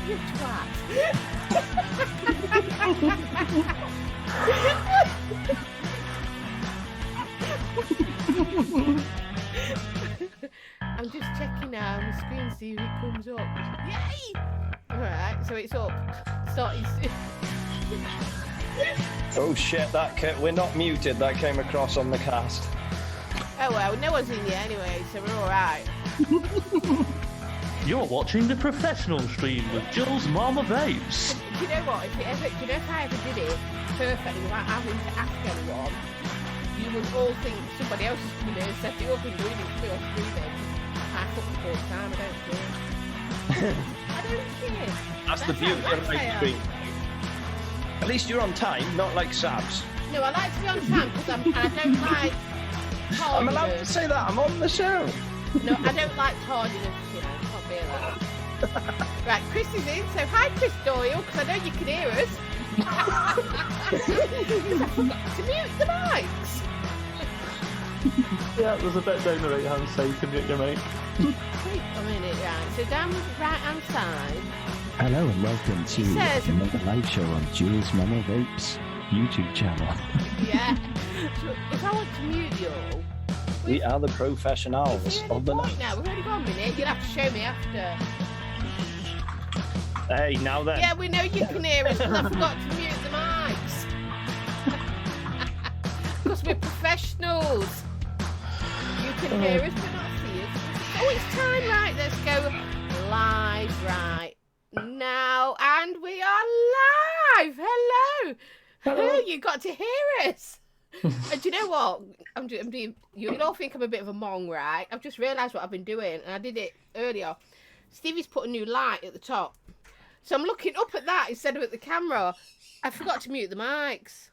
You twat. I'm just checking now on the screen to see if it comes up. Yay! Alright, so it's up. Starting soon. Oh shit, we're not muted, that came across on the cast. Oh well, no one's in here anyway, so we're alright. You're watching the professional stream with Jules' Mama Vapes. Do you know what? If I ever did it perfectly without having to ask anyone, you would all think somebody else is coming in and set it up and doing it for me or streaming. I fucking all the time, I don't care. I don't care. That's the beauty of live stream. At least you're on time, not like Sabs. No, I like to be on time because I don't like tardiness. I'm allowed to say that, I'm on the show. No, I don't like tardiness, you know, can't be allowed. Right, Chris is in, so hi Chris Doyle, because I know you can hear us. Because I forgot to mute the mics. Yeah, there's a bit down the right hand side to mute your mic. Wait a minute, right, so down the right hand side. Hello and welcome to another live show on Jules' Mama Vapes YouTube channel. Yeah. So if I want to mute you all, We are the professionals of the night. Now, we've only got a minute, you'll have to show me after. Hey, now then. Yeah, we know you can hear us, because I forgot to mute the mics. Because we're professionals. You can hear us, but not see us. Oh, it's time, right, let's go live right now. And we are live. Hello. Hello, you got to hear us. And do you know what? You'll all think I'm a bit of a mong, right? I've just realised what I've been doing, and I did it earlier. Stevie's put a new light at the top. So I'm looking up at that instead of at the camera. I forgot to mute the mics.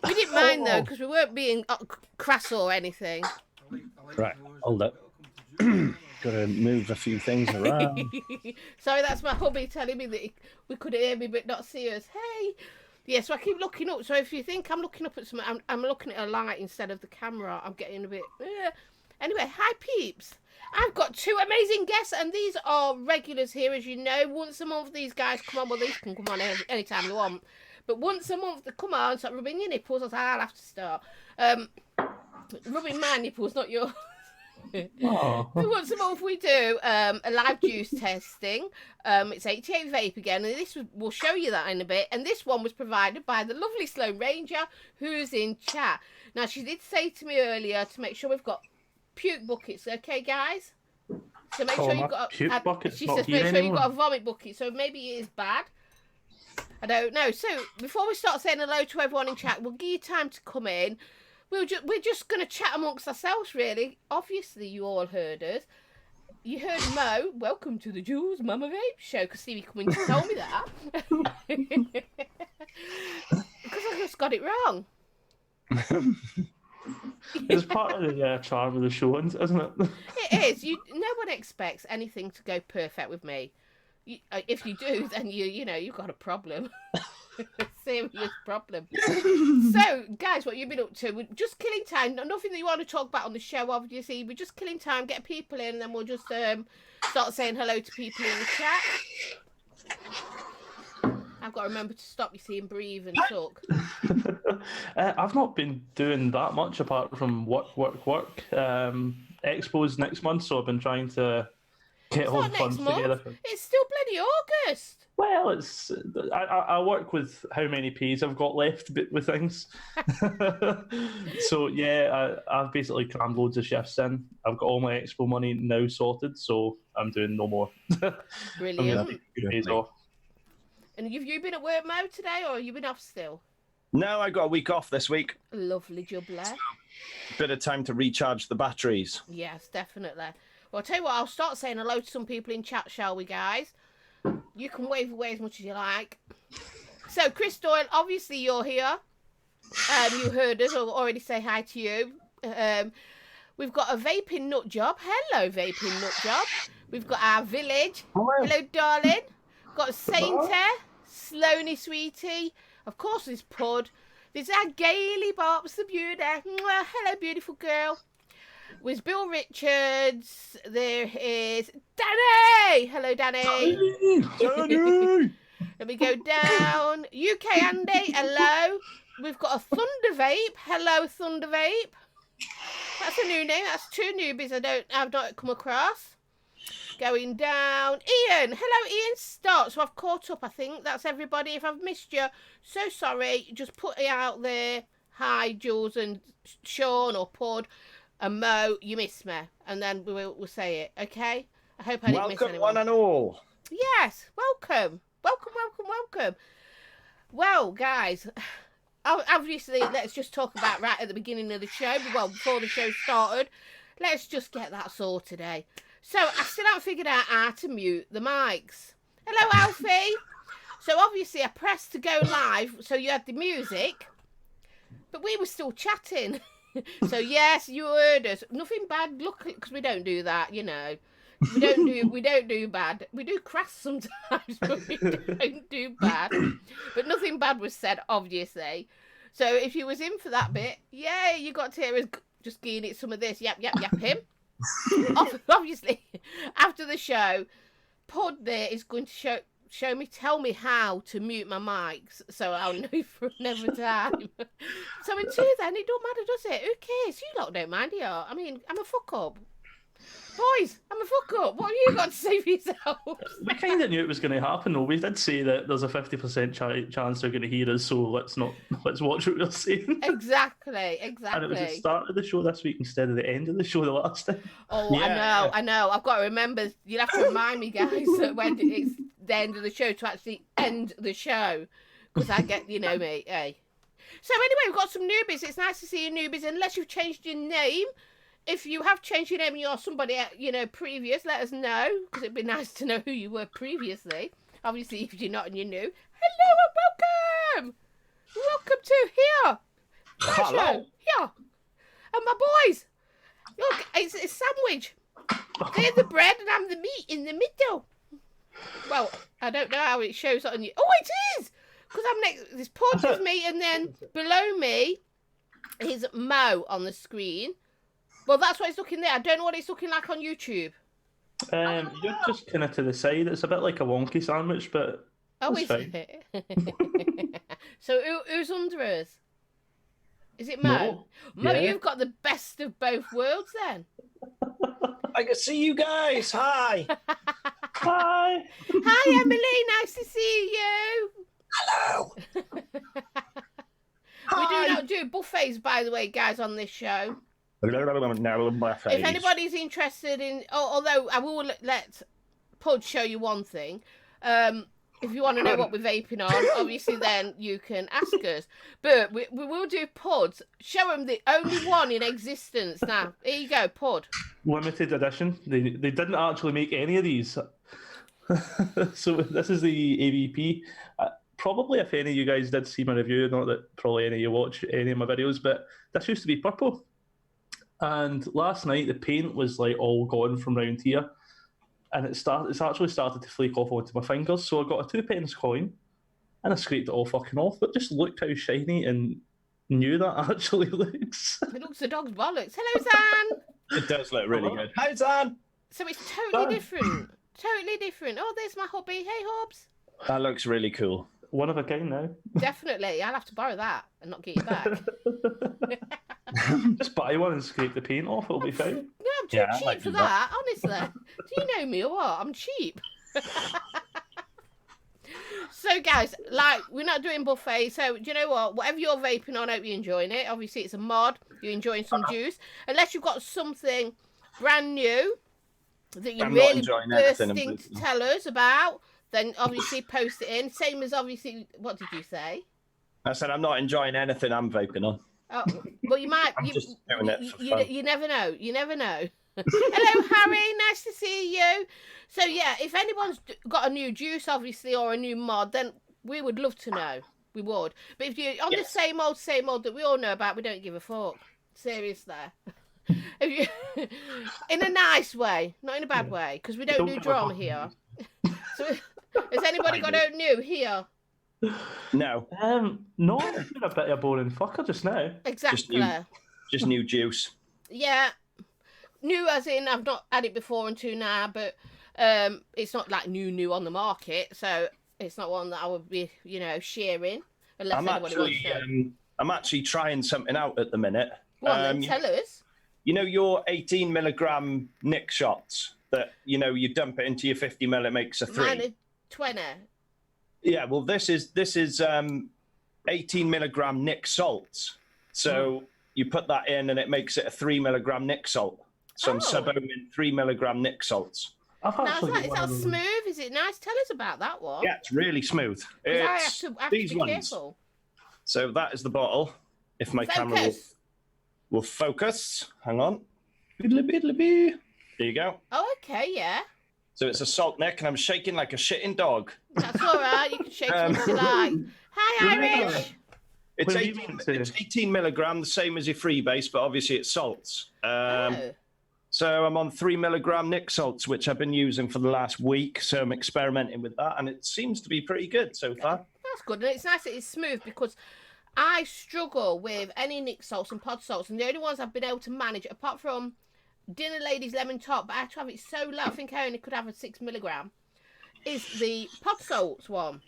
We didn't mind, though, because we weren't being crass or anything. Right, hold up. Gotta move a few things around. Sorry, that's my hubby telling me that we could hear me but not see us. Hey! Yeah, so I keep looking up. So if you think I'm looking up at something, I'm looking at a light instead of the camera. I'm getting a bit... Anyway, hi peeps. I've got two amazing guests, and these are regulars here, as you know. Once a month, these guys come on. Well, these can come on anytime they want. But once a month, they come on, start rubbing your nipples. I was like, I'll have to start. Rubbing my nipples, not yours. Once a month we do a live juice testing. It's 88 Vape again, and we'll show you that in a bit. And this one was provided by the lovely Sloan Ranger, who's in chat. Now, she did say to me earlier to make sure we've got puke buckets, okay, guys? So make sure you've got puke buckets. She says make sure you've got a vomit bucket. So maybe it is bad. I don't know. So before we start saying hello to everyone in chat, we'll give you time to come in. We're just going to chat amongst ourselves, really. Obviously, you all heard us. You heard Mo. Welcome to the Jules Mama Vape Show, because Stevie coming to tell me that. Because I just got it wrong. It's part of the charm of the show, isn't it? It is. No one expects anything to go perfect with me. If you do, then you've got a problem. Serious problem. So, guys, what you've been up to? We're just killing time. Nothing that you want to talk about on the show, obviously. We're just killing time, get people in, and then we'll just start saying hello to people in the chat. I've got to remember to stop, you see, and breathe and talk. I've not been doing that much apart from work. Expo's next month, so I've been trying to get all the funds together. It's still bloody August. Well, I work with how many P's I've got left with things. So yeah, I've basically crammed loads of shifts in. I've got all my expo money now sorted, so I'm doing no more. Brilliant. Days off. And have you been at work, Mo, today, or have you been off still? No, I got a week off this week. Lovely jubbler. Bit of time to recharge the batteries. Yes, definitely. Well, I'll tell you what, I'll start saying hello to some people in chat, shall we, guys? You can wave away as much as you like. So, Chris Doyle, obviously you're here. You heard us. I'll already say hi to you. We've got a vaping nut job. Hello, vaping nut job. We've got our village. Hello, darling. Got Sainter, Sloanie Sweetie. Of course, there's Pud. There's our Gaily Bops, the beauty. Hello, beautiful girl. with Bill Richards. There is Danny. Hello, Danny. Danny! Let me go down. UK Andy. Hello. We've got a Thunder Vape. Hello, Thunder Vape. That's a new name. That's 2 newbies I've not come across. Going down. Ian. Hello, Ian Stott. So I've caught up, I think. That's everybody. If I've missed you, so sorry. Just put it out there. Hi, Jules and Sean or Pud and Mo. You missed me. And then we'll say it, okay? I hope I didn't miss anyone. Welcome, one and all. Yes. Welcome. Welcome. Well, guys, obviously, let's just talk about right at the beginning of the show. Well, before the show started. Let's just get that sorted, eh? So, I still haven't figured out how to mute the mics. Hello, Alfie. So, obviously, I pressed to go live, so you had the music, but we were still chatting. So, yes, you heard us. Nothing bad, look, because we don't do that, you know. We don't do bad. We do crass sometimes, but we don't do bad. But nothing bad was said, obviously. So, if you was in for that bit, yeah, you got to hear us just giving it some of this. Yap, him. Obviously, after the show, Pud there is going to tell me how to mute my mics, so I'll know for another time. So until then, it don't matter, does it? Who cares? You lot don't mind, here. I mean, I'm a fuck up. Boys, I'm a fuck up. What have you got to say for yourselves? We kind of knew it was going to happen, though. We did say that there's a 50% chance they're going to hear us, so let's watch what we're saying. Exactly. And it was the start of the show this week instead of the end of the show the last time. Oh, yeah. I know. I've got to remember. You'll have to remind me, guys, that when it's the end of the show to actually end the show, because I get, you know me, eh? So anyway, we've got some newbies. It's nice to see you newbies, unless you've changed your name. If you have changed your name and you're somebody, you know, previous, let us know, because it'd be nice to know who you were previously. Obviously, if you're not and you're new, hello and welcome! Welcome to here! Hello! Here! And my boys! Look, it's a sandwich. They're the bread and I'm the meat in the middle. Well, I don't know how it shows on you. Oh, it is! Because I'm next, this Pud is me, and then below me is Mo on the screen. Well, that's what it's looking there. I don't know what it's looking like on YouTube. You're just kind of to the side. It's a bit like a wonky sandwich, but is it? So who's under us? Is it Mo? Mo. Mo, Yeah. you've got the best of both worlds then. I can see you guys. Hi. Hi. Hi, Emily. Nice to see you. Hello. We do not do buffets, by the way, guys, on this show. If If anybody's interested in, although I will let Pud show you one thing. If you want to know what we're vaping on, obviously then you can ask us. But we will do Puds. Show them the only one in existence. Now, here you go, Pud. Limited edition. They didn't actually make any of these. So this is the AVP. Probably if any of you guys did see my review, not that probably any of you watch any of my videos, but this used to be purple. And last night the paint was like all gone from round here, and it's actually started to flake off onto my fingers. So I got a 2 pence coin, and I scraped it all fucking off. But just looked how shiny and new that actually looks. It looks a dog's bollocks. Hello, Zan. It does look really good. Hi, Zan. So it's totally different. Totally different. Oh, there's my hubby. Hey, Hobbs. That looks really cool. One of a kind now. Definitely. I'll have to borrow that and not get it back. Just buy one and scrape the paint off. It'll be fine. No, I'm too Yeah, I cheap might for do that, honestly. Do you know me or what? I'm cheap. So, guys, like, we're not doing buffet, so do you know what? Whatever you're vaping on, I hope you're enjoying it. Obviously, it's a mod. You're enjoying some juice. Unless you've got something brand new that you're I'm not really enjoying anything bursting to tell us about, then obviously post it in. Same as obviously, what did you say? I said I'm not enjoying anything I'm vaping on. Oh, well, you might. I'm just doing it for fun. You never know. You never know. Hello, Harry. Nice to see you. So, yeah, if anyone's got a new juice, obviously, or a new mod, then we would love to know. We would. But if you're on the same old that we all know about, we don't give a fuck. Seriously. If you, in a nice way, not in a bad way, because we don't do drama here. So, has anybody got out new here? No. No, I'm a bit of a boring fucker just now. Exactly. Just new juice. Yeah. New as in I've not had it before until now, but it's not like new on the market, so it's not one that I would be, sharing unless anybody wants to. I'm actually trying something out at the minute. Well, then tell us. You know your 18 milligram Nick shots that you dump it into your 50 ml, it makes a 3. Mine are 20. Yeah, well, this is 18 milligram Nick salts. So you put that in, and it makes it a 3 milligram Nick salt. So I'm sub-ohming 3 milligram Nick salts. Is that smooth? Is it nice? Tell us about that one. Yeah, it's really smooth. I have to be careful. So that is the bottle. If my camera will focus. Hang on. There you go. Oh, okay, yeah. So it's a salt neck, and I'm shaking like a shitting dog. That's all right. You can shake as you like. Hi, Irish. It's 18 milligram, the same as your freebase, but obviously it's salts. So I'm on 3 milligram Nick salts, which I've been using for the last week. So I'm experimenting with that, and it seems to be pretty good so far. That's good, and it's nice that it's smooth, because I struggle with any Nick salts and pod salts, and the only ones I've been able to manage, apart from Dinner Lady's Lemon Top, but I have to have it so low, I think I only could have a 6 milligram, is the pod salts one.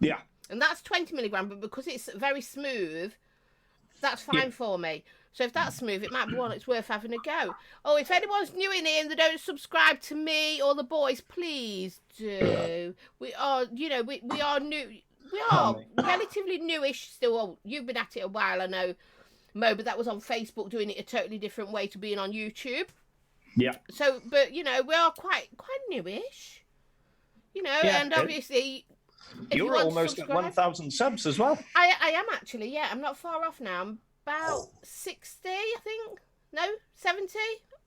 Yeah. And that's 20 milligram, but because it's very smooth, that's fine for me. So if that's smooth, it might be one that's worth having a go. Oh, if anyone's new in here and they don't subscribe to me or the boys, please do. We are, we are new. We are relatively newish still. Oh, you've been at it a while, I know, Mo, but that was on Facebook, doing it a totally different way to being on YouTube. Yeah. So, but, we are quite newish. And obviously... You're almost at 1,000 subs as well. I am actually, yeah. I'm not far off now. I'm about 60, I think. No, 70?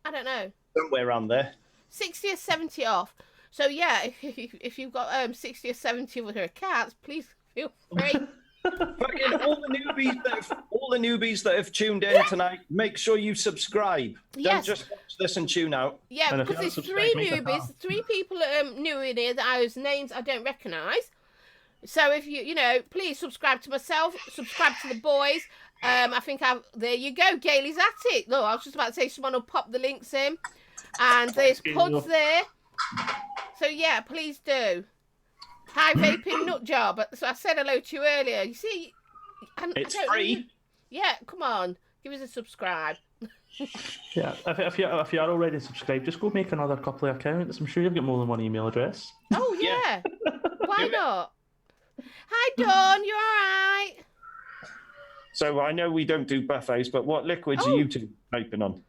I don't know. Somewhere around there. 60 or 70 off. So, yeah, if you've got 60 or 70 of her accounts, please feel free. Fucking all the newbies that have tuned in tonight, make sure you subscribe. Don't just watch this and tune out. Yeah, because there's 3 newbies, 3 people new in here whose names I don't recognise. So if you, please subscribe to myself, subscribe to the boys. I think there you go, Gailey's at it. Look, I was just about to say someone will pop the links in. And there's Puds there. So yeah, please do. Hi, Vaping Nut Job. So I said hello to you earlier. You see, it's free. Yeah, come on, give us a subscribe. Yeah, if you are already subscribed, just go make another couple of accounts. I'm sure you've got more than one email address. Oh yeah, why not? Hi, Dawn. You all right? So I know we don't do buffets, but what liquids are you two vaping on?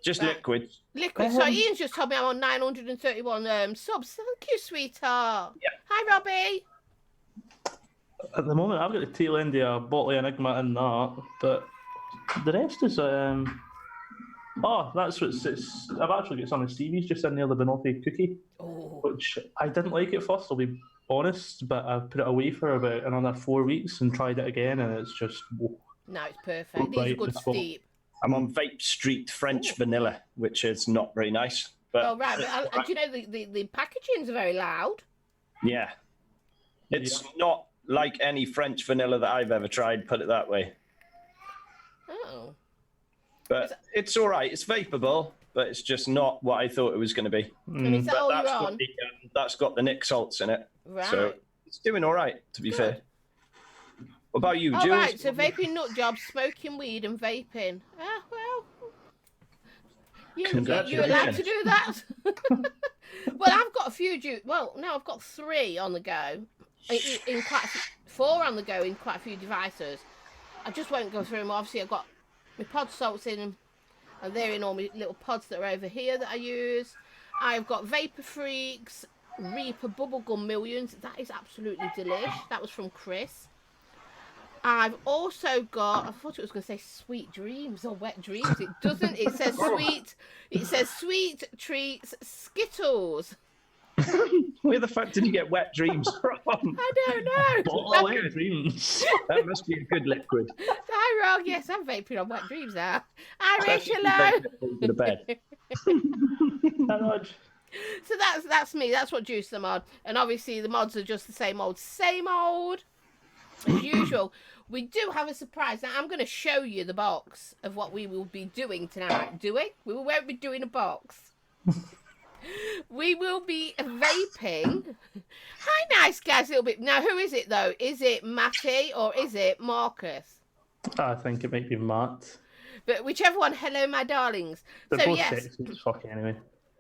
Just liquids. Liquids. So Ian's just told me I'm on 931 subs. Thank you, sweetheart. Yeah. Hi, Robbie. At the moment, I've got the tail end of a bottle of Enigma in that, but the rest is that's what it's. I've actually got some of Stevie's just in there, the banoffee cookie, which I didn't like at first. I'll be honest, but I put it away for about another 4 weeks and tried it again, and it's just. No, it's perfect. These are good steep. I'm on Vape Street French Vanilla, which is not very nice. But right. But do you know the packaging's very loud? Yeah. It's not like any French vanilla that I've ever tried, put it that way. Oh. But it's all right. It's vapable, but it's just not what I thought it was going to be. And is that all you're on? That's got the Nick salts in it. Right. So it's doing all right, to be fair. What about you, Jules? All right, so Vaping Nut Job, smoking weed and vaping. Ah, well. You're allowed to do that? Well, I've got a few I've got 3 on the go. In quite 4 on the go in quite a few devices. I just won't go through them. Obviously, I've got my pod salts in them, and they're in all my little pods that are over here that I use. I've got Vapor Freaks, Reaper Bubblegum Millions. That is absolutely delish. That was from Chris. I've also got, I thought it was going to say Sweet Dreams or Wet Dreams. It doesn't. It says sweet. It says Sweet Treats Skittles. Where the fuck did you get Wet Dreams from? I don't know. Wet Dreams. That must be a good liquid. Hi, Rob. Yes, I'm vaping on Wet Dreams now. Irish, hello. To the bed. So that's me. That's what juice I'm on. And obviously the mods are just the same old, same old. as usual, we do have a surprise. Now, I'm going to show you the box of what we will be doing tonight. Do we? We won't be doing a box. We will be vaping. Hi, nice guys, a little bit. Now, who is it, though? Is it Matty or is it Marcus? I think it might be Matt. But whichever one, hello, my darlings. They're so, both yes, sexy as fuck anyway.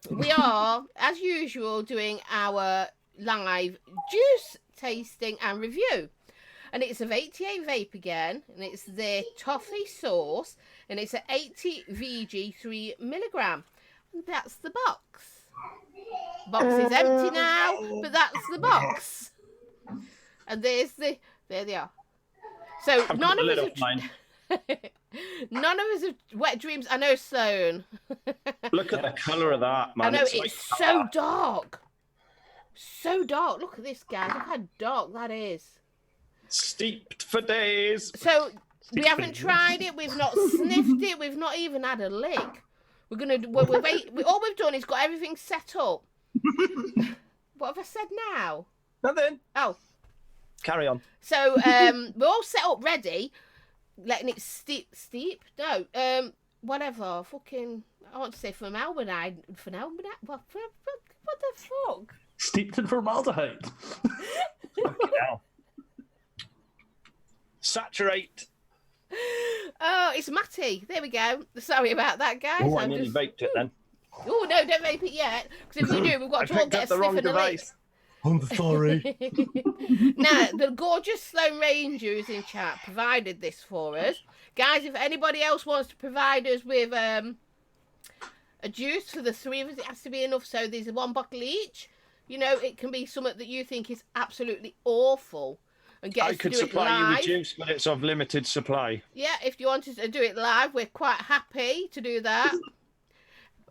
we are, as usual, doing our live juice tasting and review. And it's of 88 Vape again, and it's their toffee sauce, and it's at 80 VG 3 milligram. And that's the box. Box is empty now, but that's the box. And there they are. So none of us have wet dreams. I know, Sloan. Look at the colour of that, man. I know, it's like so dark. So dark. Look at this, guys. Look how dark that is. Steeped for days. So we haven't tried it. We've not sniffed it. We've not even had a lick. We're gonna. All we've done is got everything set up. What have I said now? Nothing. Oh, carry on. So we're all set up, ready, letting it steep. No, whatever. Fucking. I want to say formaldehyde. What the fuck? Steeped in formaldehyde. Fucking hell. Saturate. Oh, it's Matty. There we go. Sorry about that, guys. Oh, I nearly vaped it then. Oh, no, don't vape it yet. Because if you do, we've got to all get a sniff and a lick. I'm sorry. Now, the gorgeous Sloan Ranger is in chat, provided this for us. Guys, if anybody else wants to provide us with a juice for the three of us, it has to be enough. So there's one bottle each. You know, it can be something that you think is absolutely awful. And get I us could to do supply it you live. with juice, but it's of limited supply. Yeah, if you wanted to do it live, we're quite happy to do that.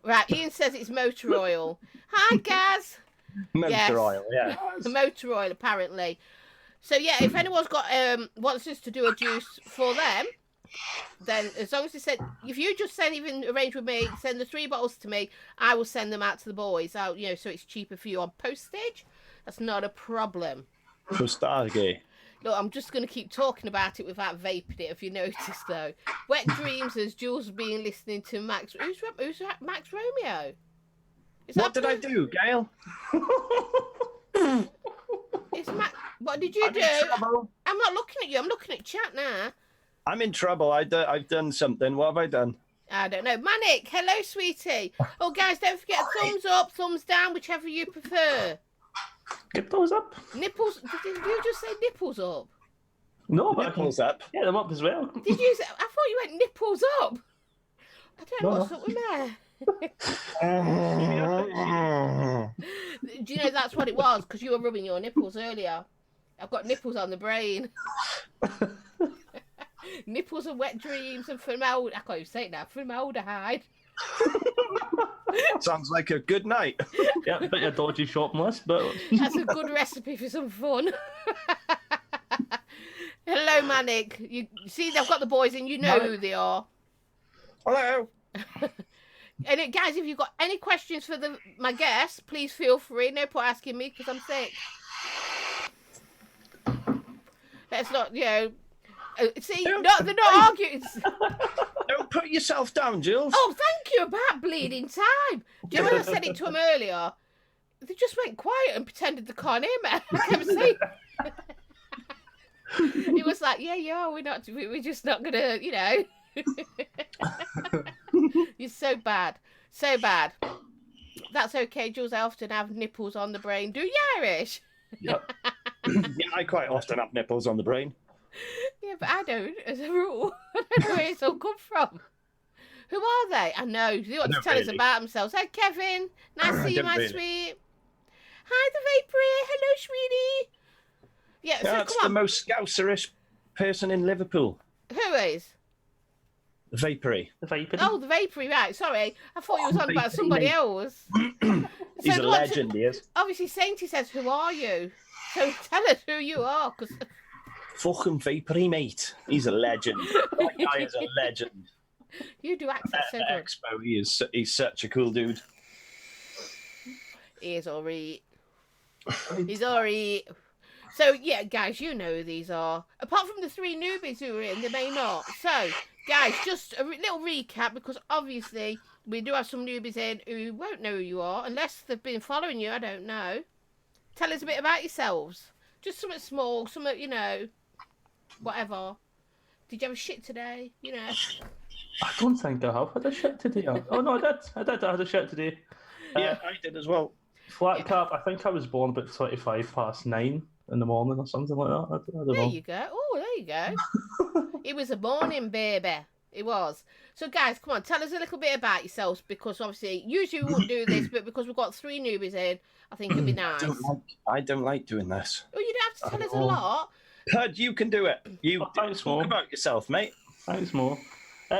Right, Ian says it's motor oil. Hi, Gaz. Motor oil, yeah. The motor oil, apparently. So, yeah, if anyone's got wants us to do a juice for them, then as long as they said, if you just even arrange with me, send the 3 bottles to me, I will send them out to the boys. So it's cheaper for you on postage. That's not a problem. Postage. Look, I'm just going to keep talking about it without vaping it, if you notice, though. Wet Dreams as Jules has been listening to Max. Who's Max Romeo? What did I do, Gail? It's Max. What did you do? I'm not looking at you. I'm looking at chat now. I'm in trouble. I've done something. What have I done? I don't know. Manic, hello, sweetie. Oh, guys, don't forget thumbs up, thumbs down, whichever you prefer. Get those up. Nipples. Did you just say nipples up? No, but Nipples up. Get them up as well. Did you say? I thought you went nipples up. I don't know what's up with there. Do you know that's what it was? Because you were rubbing your nipples earlier. I've got nipples on the brain. Nipples and wet dreams and formaldehyde. I can't even say it now. Formaldehyde. Sounds like a good night. Yeah, a bit of dodgy shopping list, but that's a good recipe for some fun. Hello, Manic. You see, they've got the boys in. You know who they are. Hello. And guys, if you've got any questions for my guests, please feel free. No point asking me because I'm sick. Let's not, see, they're not arguing. Don't put yourself down, Jules. Oh, thank you about bleeding time. Do you know when I said it to them earlier? They just went quiet and pretended they can't hear me. I kept saying. It was like, yeah, we're just not gonna, You're so bad. So bad. That's okay, Jules. I often have nipples on the brain. Do you, Irish? Yep. Yeah, I quite often have nipples on the brain. Yeah, but I don't, as a rule. I don't know where it's all come from. Who are they? I know. They want to tell us about themselves. Hey, Kevin. Nice to see you, my sweet. Hi, the Vapory. Hello, sweetie. Yeah, so that's the most scouserish person in Liverpool. Who is? The Vapory. The Vaping. Oh, the Vapory, right. Sorry. I thought you was on about somebody else. He's a legend, he is. Obviously, Sainty says, who are you? So tell us who you are, because... Fucking Vapory, mate. He's a legend. That guy is a legend. You do accent so good. Expo, he's such a cool dude. He is alright. He's alright. So, yeah, guys, you know who these are. Apart from the 3 newbies who are in, they may not. So, guys, just a little recap, because obviously we do have some newbies in who won't know who you are, unless they've been following you, I don't know. Tell us a bit about yourselves. Just something small, something, you know, whatever. Did you have a shit today? You know. I don't think I have had a shit today. Oh, no, I did. I had a shit today. Yeah, I did as well. Flat cap, I think I was born about 9:25 in the morning or something like that. I don't know. There you go. Oh, there you go. It was a morning, baby. It was. So, guys, come on, tell us a little bit about yourselves, because obviously, usually we wouldn't do this, but because we've got 3 newbies in, I think it'd be nice. I don't like doing this. Oh, you don't have to tell us a lot. Pud, you can do it. You thanks, talk about yourself, mate. Thanks, Mo.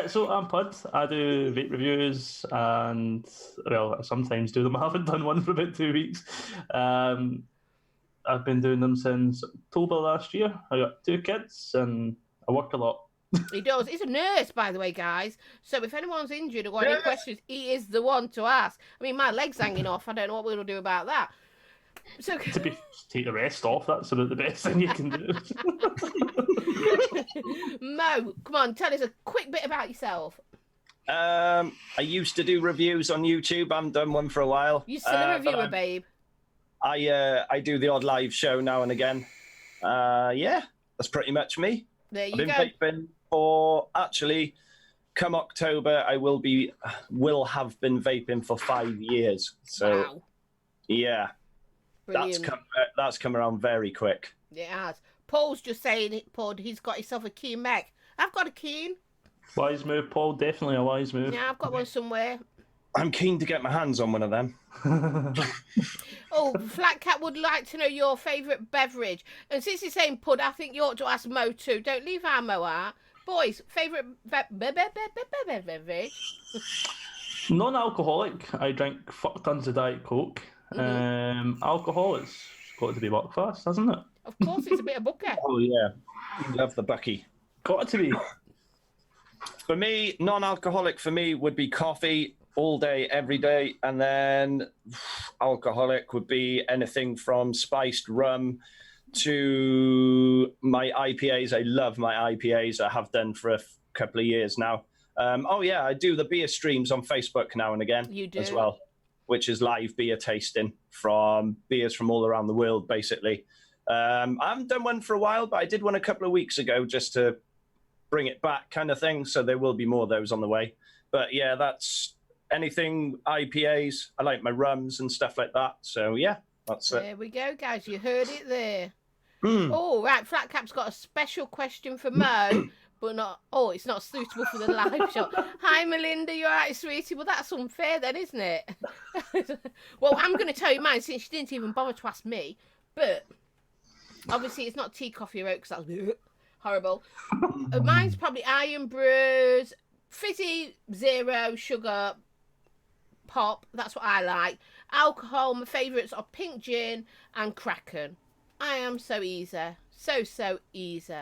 So I'm Pud. I do vape reviews, and well, I sometimes do them. I haven't done one for about 2 weeks. I've been doing them since October last year. I got 2 kids, and I work a lot. He does. He's a nurse, by the way, guys. So if anyone's injured or got any questions, he is the one to ask. I mean, my leg's hanging off. I don't know what we're going to do about that. So Take the rest off. That's about the best thing you can do. Mo, come on, tell us a quick bit about yourself. I used to do reviews on YouTube. I haven't done one for a while. You're still a reviewer, babe. I do the odd live show now and again. Yeah, that's pretty much me. There you I've been go. vaping for, actually, come October, I will have been vaping for 5 years. So, wow. Yeah, Brilliant. that's come around very quick. It has. Paul's just saying it, Paul, he's got himself a keen mech. I've got a keen. Wise move, Paul. Definitely a wise move. Yeah, I've got one somewhere. I'm keen to get my hands on one of them. Oh, Flat Cat would like to know your favourite beverage. And since he's saying Pud, I think you ought to ask Mo too. Don't leave our Mo out. Boys, favourite beverage? Non-alcoholic. I drink fuck tons of Diet Coke. Alcohol, it's got to be Buckfast, hasn't it? Of course, it's a bit of bucket. Oh, yeah. Love the Bucky. Got to be. For me, non-alcoholic for me would be coffee all day, every day. And then alcoholic would be anything from spiced rum to my IPAs. I love my IPAs. I have done for a couple of years now. Oh, yeah, I do the beer streams on Facebook now and again. You do? As well, which is live beer tasting from beers from all around the world, basically. I haven't done one for a while, but I did one a couple of weeks ago just to bring it back kind of thing. So there will be more of those on the way. But yeah, that's anything IPAs. I like my rums and stuff like that. So yeah, that's it. There we go, guys. You heard it there. Oh, right. Flat Cap's got a special question for Mo, but not. Oh, it's not suitable for the live shot. Hi, Melinda. You're right, sweetie. Well, that's unfair then, isn't it? Well, I'm going to tell you mine since she didn't even bother to ask me. But obviously, it's not tea, coffee, or oat because that's horrible. Mine's probably Iron Brews, fizzy, 0 sugar, pop. That's what I like. Alcohol, my favourites are pink gin and Kraken. I am so easy. So easy.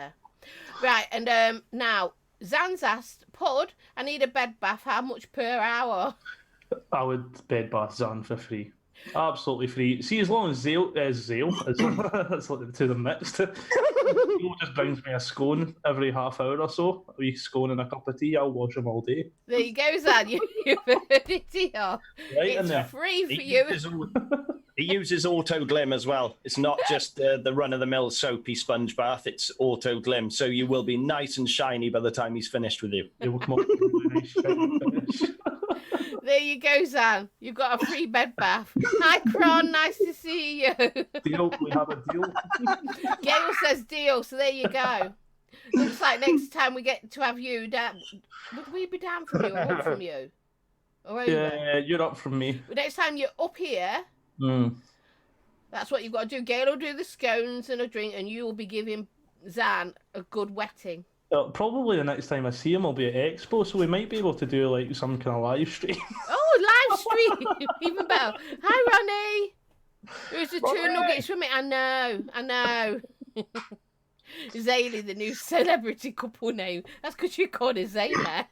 Right, and now, Zan's asked, Pud, I need a bed bath. How much per hour? I would bed bath Zan for free. Absolutely free. See, as long as Zale, that's like the two of them mixed. Zale just brings me a scone every half hour or so. A wee scone and a cup of tea. I'll wash them all day. There you go, Zan. You've heard it here. Right in It's there. free for you. He uses auto glim as well. It's not just the run-of-the-mill soapy sponge bath. It's auto glim, so you will be nice and shiny by the time he's finished with you. It will come up with a really nice shiny finish. There you go, Zan. You've got a free bed bath. Hi, Cron. Nice to see you. Deal, we have a deal. Gail says deal, so there you go. Looks like next time we get to have you down. Would we be down from you or up from you? Or over? Yeah, you're up from me. Next time you're up here, that's what you've got to do. Gail will do the scones and a drink, and you will be giving Zan a good wetting. Probably the next time I see him, I'll be at Expo, so we might be able to do like some kind of live stream. Oh, live stream! Even better. Hi, Ronnie. There's the Ronnie. 2 nuggets from it. I know. Zaylee, the new celebrity couple name. That's because you called her Zayla.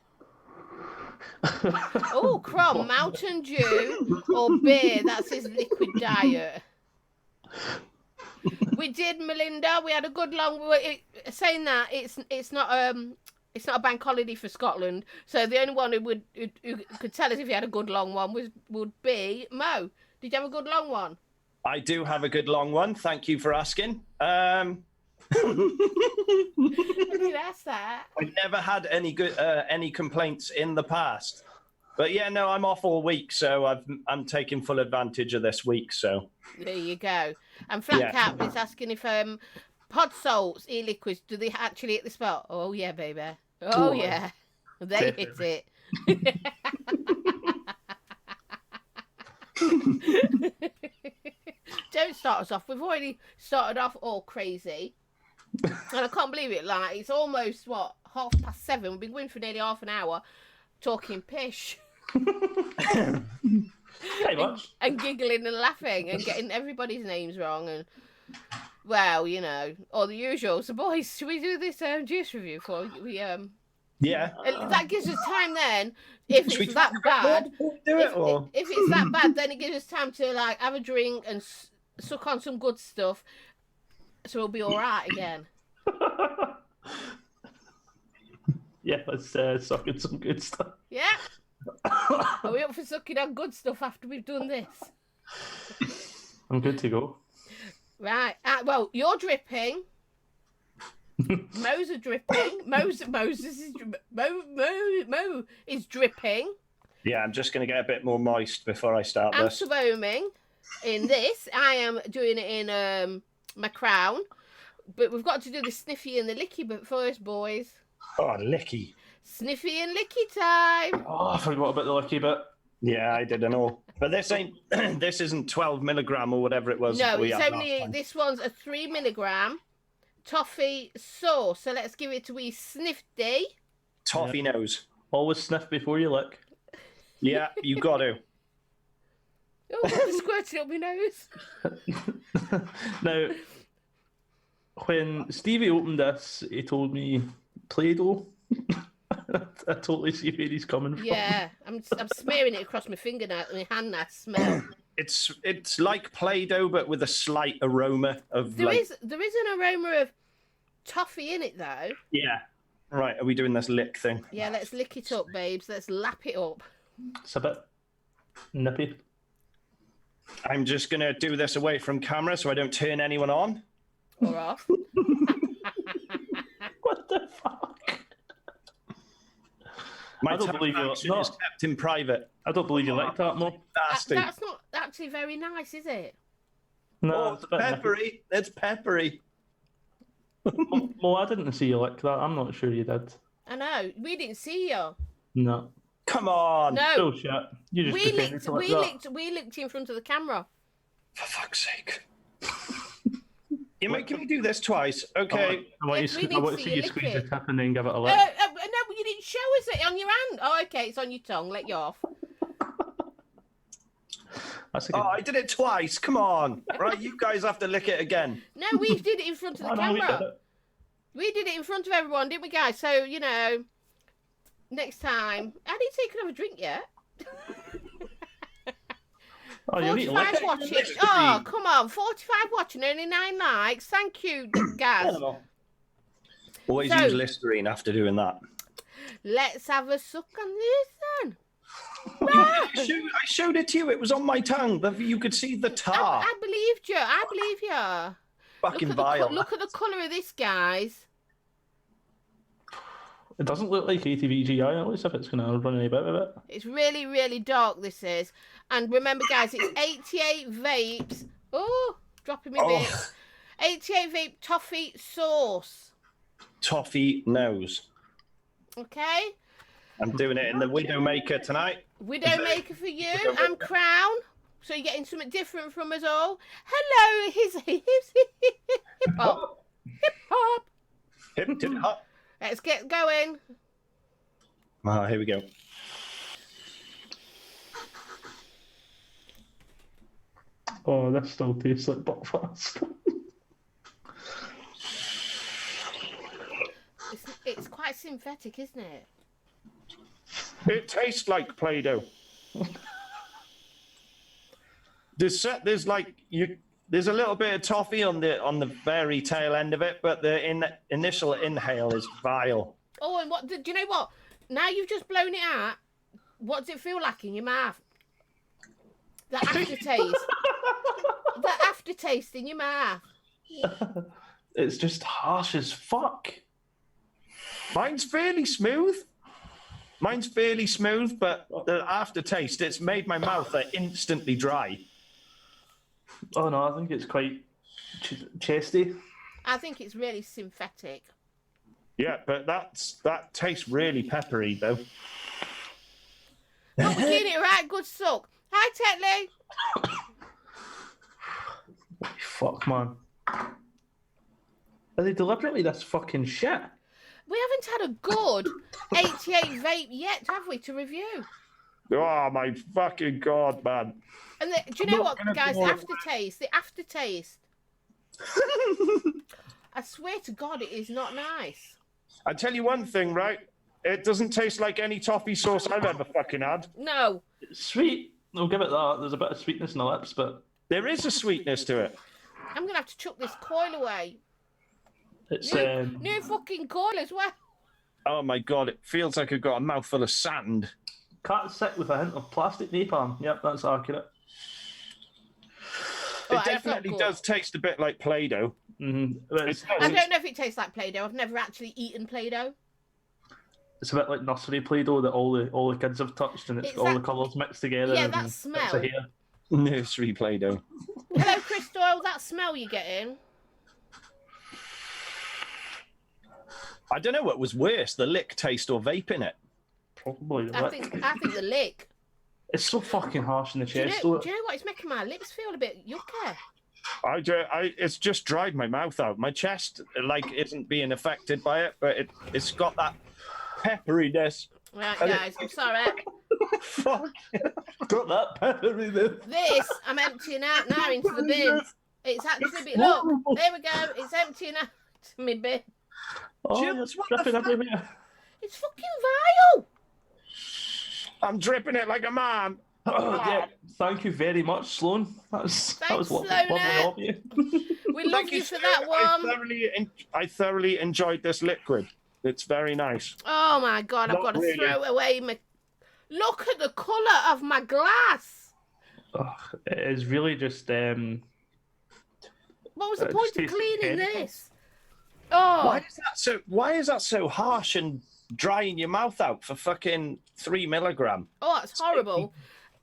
Oh, Crom, Mountain Dew or beer. That's his liquid diet. We did, Melinda. We had a good long. Saying that, it's not a bank holiday for Scotland, so the only one who could tell us if he had a good long one would be Mo. Did you have a good long one? I do have a good long one. Thank you for asking. I did ask that. I've never had any complaints in the past. But yeah, no, I'm off all week, so I'm taking full advantage of this week. So there you go. And Flat Cap is asking if pod salts, e-liquids, do they actually hit the spot? Oh yeah, baby. Oh yeah, they hit it. Don't start us off. We've already started off all crazy, and I can't believe it. Like it's almost 7:30. We've been going for nearly half an hour talking pish. and giggling and laughing and getting everybody's names wrong and well, you know, all the usual. So boys, should we do this juice review for we yeah, that gives us time then if it's that bad if it's that bad, then it gives us time to like have a drink and suck on some good stuff, so we'll be all right again. Yeah, let's suck in some good stuff. Yeah. Are we up for sucking on good stuff after we've done this? I'm good to go. Right. Well, you're dripping. Mo's are dripping. Mo is dripping. Yeah, I'm just going to get a bit more moist before I start I'm this. foaming in this. I am doing it in my crown. But we've got to do the sniffy and the licky bit first, boys. Oh, licky. Sniffy and licky time. Oh, I forgot about the licky bit. Yeah, I didn't know. But this isn't 12 milligram or whatever it was. No, it's only, this one's a 3 milligram toffee sauce. So let's give it a wee snifty. Toffee nose. Always sniff before you lick. Yeah, you got to. Oh, I'm squirting up my nose. Now, when Stevie opened this, he told me Play-Doh. I totally see where he's coming from. Yeah, I'm smearing it across my finger now, my hand now. Smell. It's like Play-Doh, but with a slight aroma of. There is an aroma of toffee in it though. Yeah. Right. Are we doing this lick thing? Yeah, let's lick it up, babes. Let's lap it up. It's a bit nippy. I'm just gonna do this away from camera so I don't turn anyone on. Or off. What the fuck? My I don't believe you. action is kept in private. I don't believe you like that, Mo. Nasty. That's not actually very nice, is it? No, Oh, it's it's a bit peppery. It's peppery. nippy. Mo, I didn't see you like that. I'm not sure you did. I know. We didn't see you. No. Come on. No. Bullshit. You just pretended to like that. We licked in front of the camera. For fuck's sake. You're making me do this twice. Okay. I want Yes, we you need to to see see you you squeeze lick the it. tip and then give it a lick. No, you didn't show us it on your hand. Oh, okay, it's on your tongue. Let you off. That's a good. Oh, I did it twice. Come on. Right, you guys have to lick it again. No, we did it in front of the I know we camera. did it. We did it in front of everyone, didn't we, guys? So, you know, next time. I didn't say you could have a drink yet. Oh, you need to lick 45 it. watching. Oh, come on. 45 watching, only 9 likes. Thank you, guys. Always So- use Listerine after doing that. Let's have a suck on this then. I showed it to you. It was on my tongue. You could see the tar. I believed you. I believe you. Fucking vile. Look at the colour of this, guys. It doesn't look like ATVGI. At least if it's going to run any bit of it. It's really, really dark, this is. And remember, guys, it's 88 vapes. Oh, dropping me bits. 88 vape toffee sauce. Toffee nose. Okay? I'm doing it in the Widowmaker tonight. Widowmaker for you. I'm Crown. So you're getting something different from us all. Hello, hip-hop. Hip-hop. Hip to the hop. Let's get going. Ah, here we go. Oh, this still tastes like Buckfast. It's quite synthetic, isn't it? It tastes like Play-Doh. There's like There's a little bit of toffee on the very tail end of it, but the initial inhale is vile. Oh, and what? Do you know what? Now you've just blown it out. What does it feel like in your mouth? The aftertaste. The aftertaste in your mouth. It's just harsh as fuck. Mine's fairly smooth, but the aftertaste, it's made my mouth instantly dry. Oh no, I think it's quite chesty. I think it's really synthetic. Yeah, but that tastes really peppery, though. But we're getting it right, good suck. Hi, Tetley. Fuck, man. Are they deliberately this fucking shit? We haven't had a good 88 vape yet, have we, to review? Oh, my fucking God, man. And do you know what, guys? The aftertaste. I swear to God, it is not nice. I tell you one thing, right? It doesn't taste like any toffee sauce I've ever fucking had. No. It's sweet. I'll give it that. There's a bit of sweetness in the lips, but... There is a sweetness to it. I'm going to have to chuck this coil away. It's new fucking coil as well. Oh, my God. It feels like I've got a mouthful of sand. Cat sick with a hint of plastic napalm. Yep, that's accurate. It definitely does taste a bit like Play-Doh. Mm-hmm. I don't know if it tastes like Play-Doh. I've never actually eaten Play-Doh. It's a bit like nursery Play-Doh that all the kids have touched, and it's all the colours mixed together. Yeah, that smell. Nursery Play-Doh. Hello, Chris Doyle. That smell you're getting. I don't know what was worse, the lick taste or vape in it. Probably. I think the lick. It's so fucking harsh in the chest. Do you know what? It's making my lips feel a bit yucky. It's just dried my mouth out. My chest, isn't being affected by it, but it's got that pepperiness. Right, guys, I'm sorry. Fuck. Got that pepperyness. This, I'm emptying out now into the bin. It's actually, look, there we go. It's emptying out to my bin. Oh, Jules, it's dripping everywhere. It's fucking vile. I'm dripping it like a man. Oh, yeah. Thank you very much, Sloan. That was lovely of you. We love you for that one. I thoroughly enjoyed this liquid. It's very nice. Oh my God, I've got to throw away my... Look at the colour of my glass. Oh, it is really just... What was the point of cleaning this? Oh. Why is that so harsh and drying your mouth out for fucking 3 milligram? Oh, it's horrible.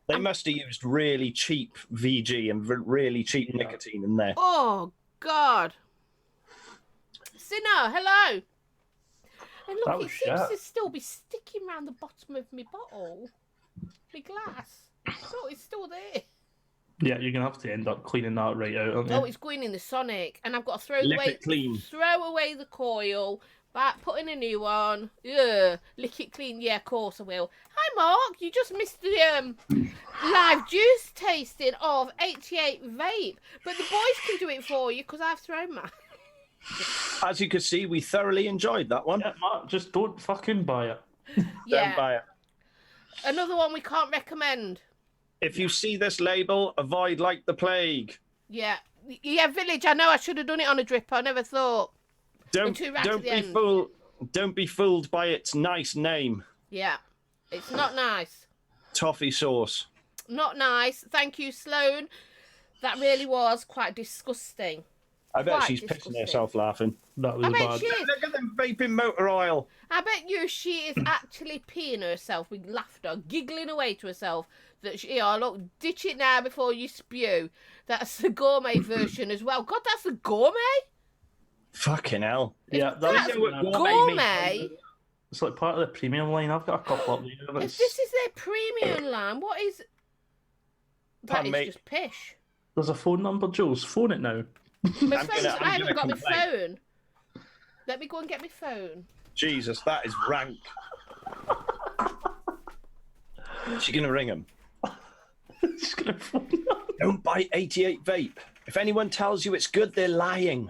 They must have used really cheap VG and really cheap nicotine in there. Oh, God. Sinner, hello. And look, it seems to still be sticking around the bottom of my bottle. My glass. Oh, it's still there. Yeah, you're going to have to end up cleaning that right out, aren't you? Oh, it's going in the Sonic. And I've got to throw away the coil, put in a new one. Yeah, lick it clean. Yeah, of course I will. Hi, Mark. You just missed the live juice tasting of 88 Vape. But the boys can do it for you because I've thrown mine. As you can see, we thoroughly enjoyed that one. Yeah, Mark, just don't fucking buy it. Yeah. Don't buy it. Another one we can't recommend. If you see this label, avoid like the plague. Yeah. Yeah, Village, I know I should have done it on a dripper. I never thought. Don't be fooled by its nice name. Yeah. It's not nice. Toffee sauce. Not nice. Thank you, Sloan. That really was quite disgusting. I bet she's pissing herself laughing. That was bad. Look at them vaping motor oil. I bet you she is actually peeing herself with laughter, giggling away to herself. That she, look, ditch it now before you spew. That's the gourmet version as well. God, that's the gourmet? Fucking hell. Yeah, that's gourmet. It's like part of the premium line. I've got a couple up there. If this is their premium line, what is... That is just pish. There's a phone number, Jules. Phone it now. I haven't got my phone. Let me go and get my phone. Jesus, that is rank. She's going to ring him. She's going to phone him. Don't buy 88 Vape. If anyone tells you it's good, they're lying.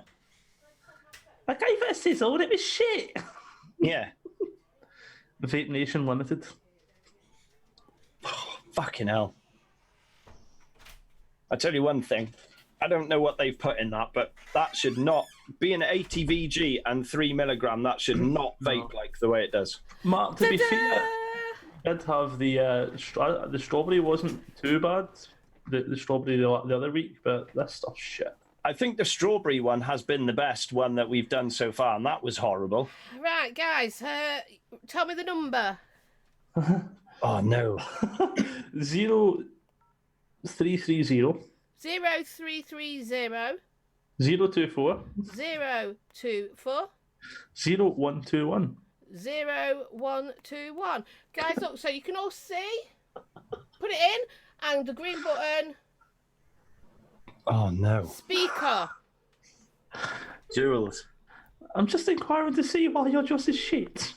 I gave it a sizzle and it was shit. Yeah. Vape Nation Limited. Oh, fucking hell. I tell you one thing. I don't know what they've put in that, but that should not be an 80 VG and 3 milligram. That should not vape like the way it does. Mark, to be fair, did have the strawberry wasn't too bad. The strawberry the other week, but this stuff's shit. I think the strawberry one has been the best one that we've done so far, and that was horrible. Right, guys, tell me the number. Oh, no. 0330 0330 024 024 0121. 0121. Guys, look, so you can all see. Put it in, and the green button. Oh, no. Speaker. Jules. I'm just inquiring to see why you're just as shit.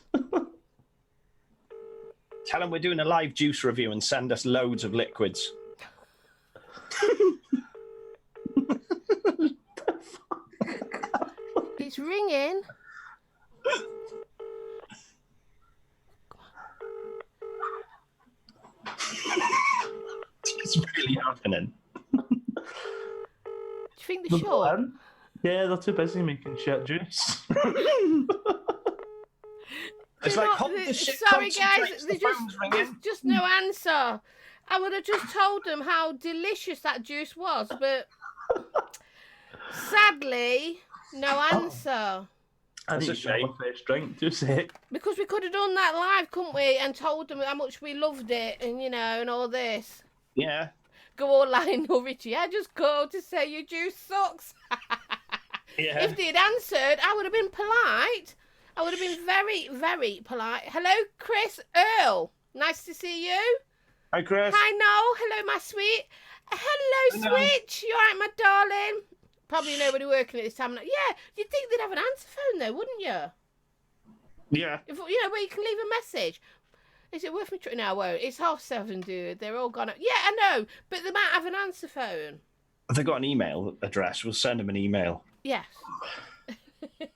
Tell them we're doing a live juice review and send us loads of liquids. It's ringing. It's really happening. Do you think they're sure? Yeah, they're too busy making shit juice. It's like, hold the shit, sorry guys, the there's just no answer. I would have just told them how delicious that juice was, but sadly, no answer. That's a shame. Fresh drink, just say. Because we could have done that live, couldn't we? And told them how much we loved it, and and all this. Yeah. Go all Lionel Richie. I just called to say your juice sucks. Yeah. If they'd answered, I would have been polite. I would have been very, very polite. Hello, Chris Earl. Nice to see you. Hi, Chris. Hi, Noel. Hello, my sweet. Hello, Switch. You all right, my darling? Probably nobody working at this time. Yeah, you'd think they'd have an answer phone, though, wouldn't you? Yeah. If, where you can leave a message. Is it worth me trying? No, I won't. It's 7:30, dude. They're all gone. Yeah, I know, but they might have an answer phone. Have they got an email address? We'll send them an email. Yes.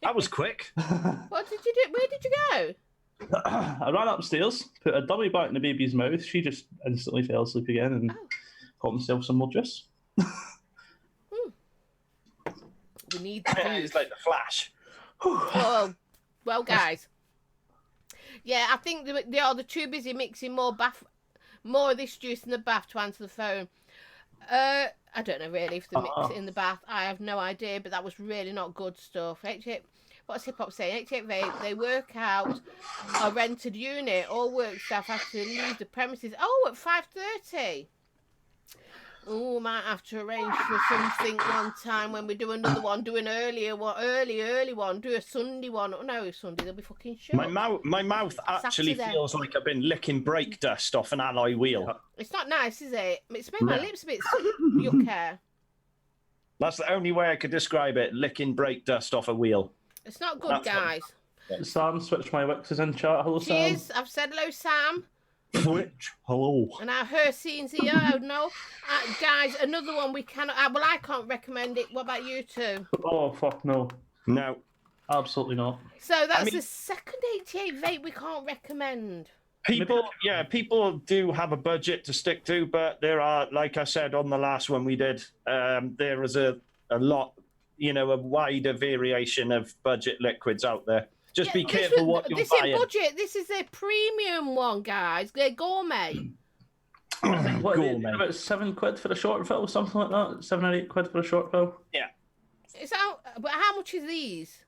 That was quick. What did you do? Where did you go? I ran upstairs, put a dummy back in the baby's mouth. She just instantly fell asleep again and got myself some more juice. We need the juice. It's like the Flash. Well, guys. Yeah, I think they're too busy mixing more of this juice in the bath to answer the phone. I don't know really if they mix it in the bath. I have no idea, but that was really not good stuff. What's HipHop saying? 88 Vape, they work out a rented unit. All work staff have to leave the premises. Oh, at 5:30. Oh, might have to arrange for something one time when we do another one. Do an early one. Do a Sunday one. Oh no, Sunday they'll be fucking shut. My mouth actually feels like I've been licking brake dust off an alloy wheel. It's not nice, is it? It's made my lips a bit yucky. That's the only way I could describe it. Licking brake dust off a wheel. It's not good, guys. Sam, switch my wixes in chat. Hello, Sam. Cheers. I've said hello, Sam. Switch. Hello. And our her scenes here. Oh no, guys, another one we cannot. Well, I can't recommend it. What about you two? Oh fuck no. No. Absolutely not. So that's the second 88 vape we can't recommend. People do have a budget to stick to, but there are, like I said on the last one we did, there is a lot, a wider variation of budget liquids out there. Just be careful what you're buying. This is budget. This is a premium one, guys. They're gourmet. Gourmet. About £7 for a short fill, something like that. 7 or 8 quid for a short fill. Yeah. But how much are these?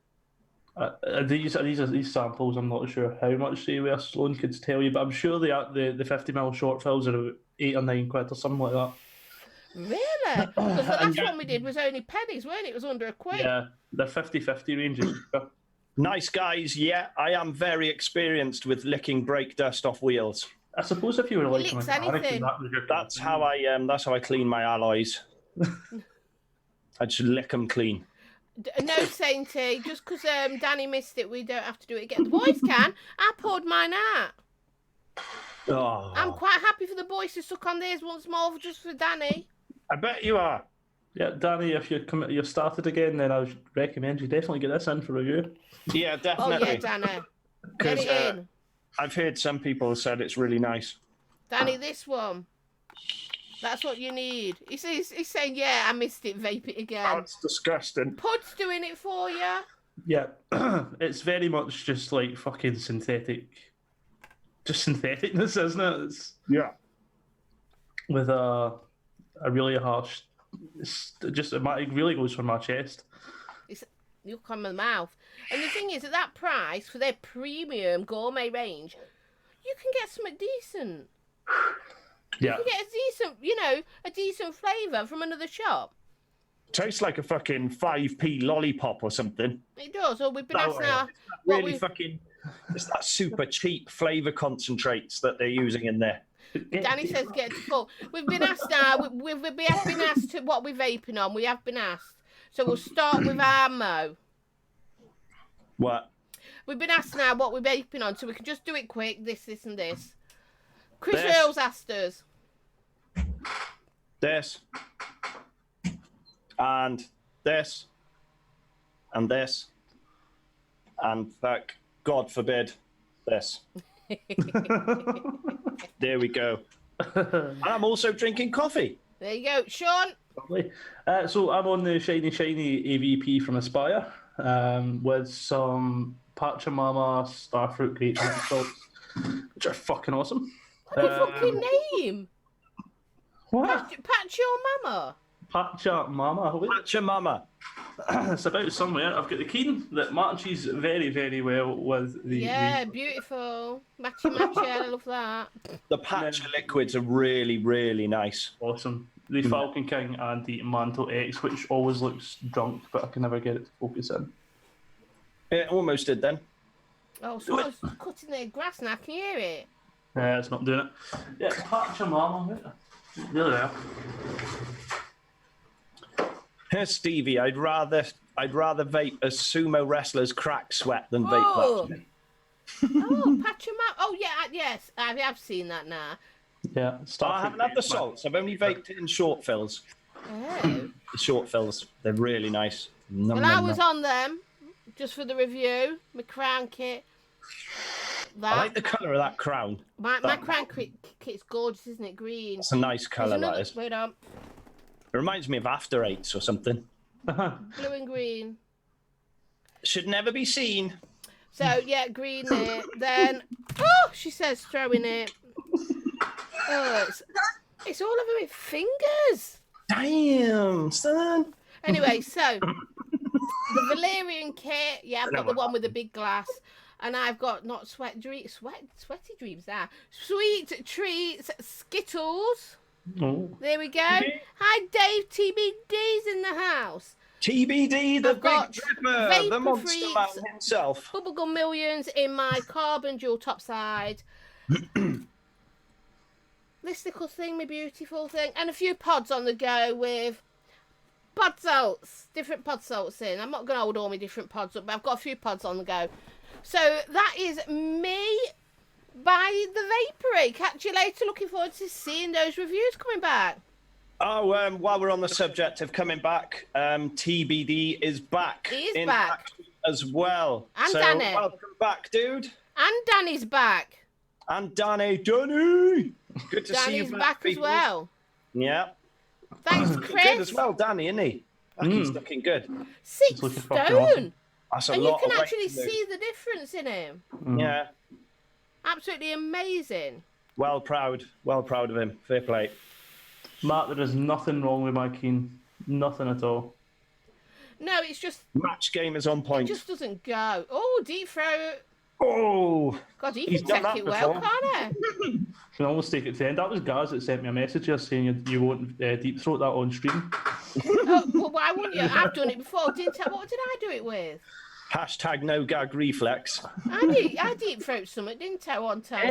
These samples, I'm not sure how much they were. Sloan could tell you, but I'm sure the 50ml short fills are about 8 or 9 quid or something like that. Really? Because the last one we did was only pennies, weren't it? It was under a quid. Yeah, the 50-50 range is cheaper. Nice guys, yeah, I am very experienced with licking brake dust off wheels. I suppose if you were like that's how I clean my alloys. I just lick them clean. No, Sainty, just because Danny missed it, we don't have to do it again. The boys can. I poured mine out. Oh. I'm quite happy for the boys to suck on theirs once more, just for Danny. I bet you are. Yeah, Danny, if you've started again, then I would recommend you definitely get this in for review. Yeah, definitely. Oh yeah, Danny. Get it in. I've heard some people have said it's really nice. Danny, this one. That's what you need. He's saying, yeah, I missed it. Vape it again. That's disgusting. Pud's doing it for you. Yeah, it's very much just like fucking synthetic. Just syntheticness, isn't it? It's with a really harsh. It really goes for my chest. You'll come in the mouth. And the thing is, at that price for their premium gourmet range, you can get something decent. Yeah. You can get a decent flavour from another shop. Tastes like a fucking 5p lollipop or something. It does. Or we've been asked now. It's that super cheap flavour concentrates that they're using in there. Danny says get to full. We've been asked now. We have been asked to what we're vaping on. We have been asked. So we'll start with our Mo. What? We've been asked now what we're vaping on, so we can just do it quick. This, and this. Chris Earls asked us. This. And this. And this. And fuck, God forbid, this. There we go. And I'm also drinking coffee. There you go. Sean? Lovely. So I'm on the shiny AVP from Aspire with some Pachamama Starfruit Grape salts, which are fucking awesome. What your fucking name? What? Patch your mama. Pachamama. Pachamama. It's about somewhere. I've got the keen that matches very, very well with the... Yeah, beautiful. Matchy, I love that. The Pacha liquids are really, really nice. Awesome. The Falcon King and the Mantle X, which always looks drunk, but I can never get it to focus in. It almost did then. Oh, someone's cutting their grass now. Can you hear it? It's not doing it. Yeah, Pachamama. Really are. Here, Stevie, I'd rather vape a sumo wrestler's crack sweat than vape that. Oh, Pachamama. Oh, yeah, yes. I have seen that now. Yeah. I haven't had the salts. I've only vaped it in short fills. Oh. The short fills, they're really nice. Well, I was on them just for the review. My crown kit. That. I like the colour of that crown. My crown kit's gorgeous, isn't it? Green. It's a nice colour, that is. Wait on. It reminds me of After Eights or something. Blue and green. Should never be seen. So, yeah, green there. Then, oh, she says throwing it. Oh, it's all over my fingers. Damn, son. Anyway, so, the Valerian kit. Yeah, I've got the one with the big glass. And I've got not sweaty dreams there. Sweet treats, Skittles. Oh. There we go. Hi, Dave. TBD's in the house. TBD, the I've got big tripper, the monster Freaks, man himself. Bubblegum Millions in my carbon dual top side. This little thing, my beautiful thing. And a few pods on the go with pod salts. Different pod salts in. I'm not going to hold all my different pods up, but I've got a few pods on the go. So that is me by the Vapory. Catch you later. Looking forward to seeing those reviews coming back. Oh, while we're on the subject of coming back, TBD is back. He is back. As well. And so, Danny. Welcome back, dude. And Danny's back. And Danny. Good to see you Danny's back as well. Yeah. Thanks, Good Chris. as well, Danny, isn't he? He's looking good. 6 stone. Awesome. That's a and lot you can of actually see the difference in him. Yeah. Absolutely amazing. Well proud of him. Fair play. Matt, there is nothing wrong with my keen. Nothing at all. No, it's just... Match game is on point. It just doesn't go. Oh, deep throat. Oh. God, he can take it well, can't he? Can almost take it to the end. That was Gaz that sent me a message just saying you won't deep throat that on stream. Oh, well, why wouldn't you? I've done it before. What did I do it with? Hashtag no gag reflex. I deep throat something, didn't I, on time?